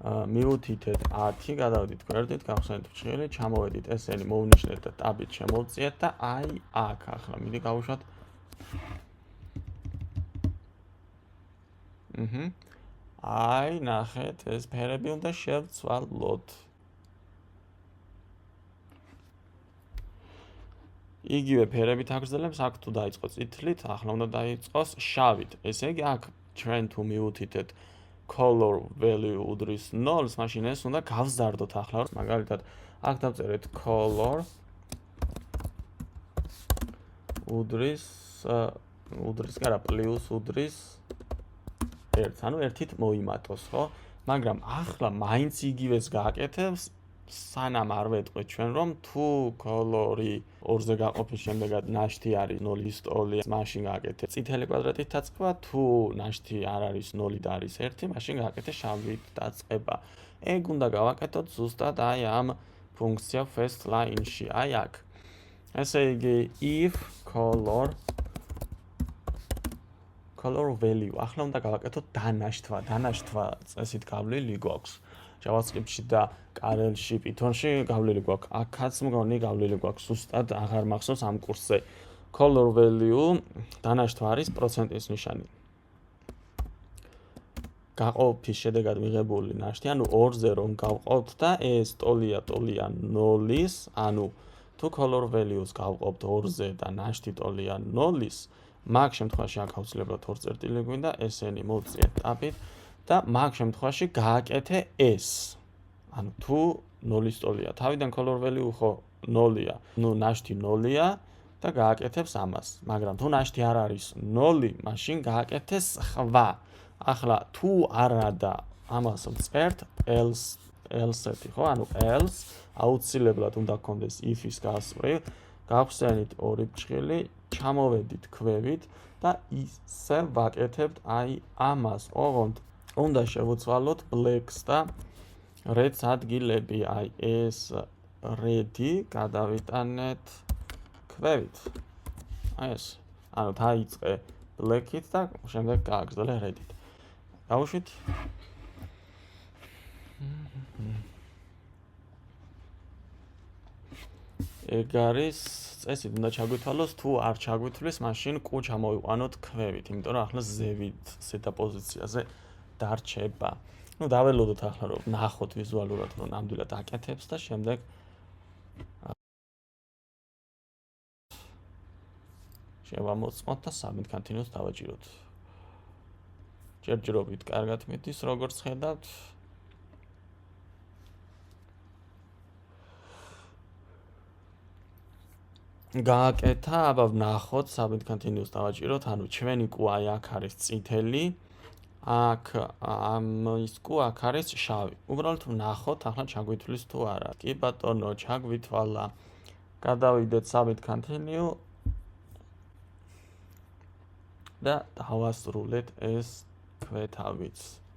მივუთითეთ 10, გადავედით გვერდით, გავხსენეთ ფრჩხილი, ჩამოვედით ესენი, მოვნიშნეთ და ტაბით შემოვწიეთ და აი აქ ახლა მიდი გავუშვათ. აი ნახეთ, ეს ფერები უნდა შევცვალოთ. იგივე ფერებით აგრძელებს, აქ თუ დაიწყო წითლით, ახლა უნდა დაიწყოს შავით. ესე იგი აქ ჩვენ თუ მივუთითეთ color value უდრის 0-ს, მაშინ ეს უნდა გავზარდოთ ახლა. მაგალითად, აქ დავწერეთ color უდრის არა პლუს უდრის 1, ანუ ერთით მოიმატოს, ხო? მაგრამ ახლა მაინც იგივეს გააკეთებს, სანამ არ ვეტყვით ჩვენ, რომ თუ color-ი 2-ზე გაყოფის შემდეგად ნაშთი არის 0-ის ტოლი, მაშინ გააკეთე წითელი კვადრატით დაწყება, თუ ნაშთი არ არის 0 და არის 1, მაშინ გააკეთე შავით დაწყება. ეგ უნდა გავაკეთოთ ზუსტად აი ამ ფუნქცია first line-ში, აი აქ. ესე იგი if color value. ახლა უნდა გავაკეთოთ დანაშთვა წესით გავლილი გვაქვს. JavaScript-ში და Karel-ში, Python-ში გავლილი გვაქვს. აქაც მგონი გავლილი გვაქვს. ზუსტად აღარ მახსოვს ამ კურსზე. Color value დანაშთვა არის პროცენტის ნიშანი. გაყოფის შედეგად მიღებული ნაშთი, ანუ 2-ზე რომ გავყავთ და ეს ტოლია 0-ის, ანუ თუ color values გავყავთ 2-ზე და ნაშთი ტოლია 0-ის, მაგ შემთხვევაში აქ აუცილებლად 2 წერტილი გვინდა, ესენი მოვწიეთ ტაბით და მაგ შემთხვევაში გააკეთე ეს. ანუ თუ 0-ის ტოლია, თავიდან color value ხო 0-ია, ნუ ნაშთი 0-ია და გააკეთებს ამას. მაგრამ თუ ნაშთი არ არის 0, მაშინ გააკეთე სხვა. ახლა თუ არა და ამას ვწერთ else-ეთი, ხო? ანუ else აუცილებლად უნდა გქონდეს if-ის გასწვრივ, გავხსენით ორი ბრჭყილი, ჩამოვედით ქვევით და ისე ვაკეთებთ აი ამას. ოღონდ უნდა შევუცვალოთ blacks და reds ადგილები, აი ეს red-ი გადავიტანეთ ქვევით. აი ეს. ანუ დაიწყე black-ით და შემდეგ გააგრძელე red-ით. დავუშვით. ეგ არის წესით უნდა ჩაგვითვალოს, თუ არ ჩაგვითვლის, მაშინ კუ ჩამოვიყვანოთ ქვევით, იმიტომ რომ ახლა ზევით ზედა პოზიციაზე დარჩება. ნუ დაველოდოთ ახლა რომ ნახოთ ვიზუალურად რომ ნამდვილად აკეთებს და შემდეგ შევამოწმოთ და submit continuous დავაჭიროთ. ჯერჯერობით კარგად მიდის, როგორც ხედავთ. გააკეთა, აბა ვნახოთ, submit continuous დავაჭიროთ, ანუ ჩვენი კუ აი აქ არის წითელი, აქ ის კუ აქ არის შავი. უბრალოდ ვნახოთ, ახლა ჩაგვითვლის თუ არა. კი ბატონო, ჩაგვითვალა. გადავიდეთ submit continue და დავასრულეთ ეს ქვეთავიც.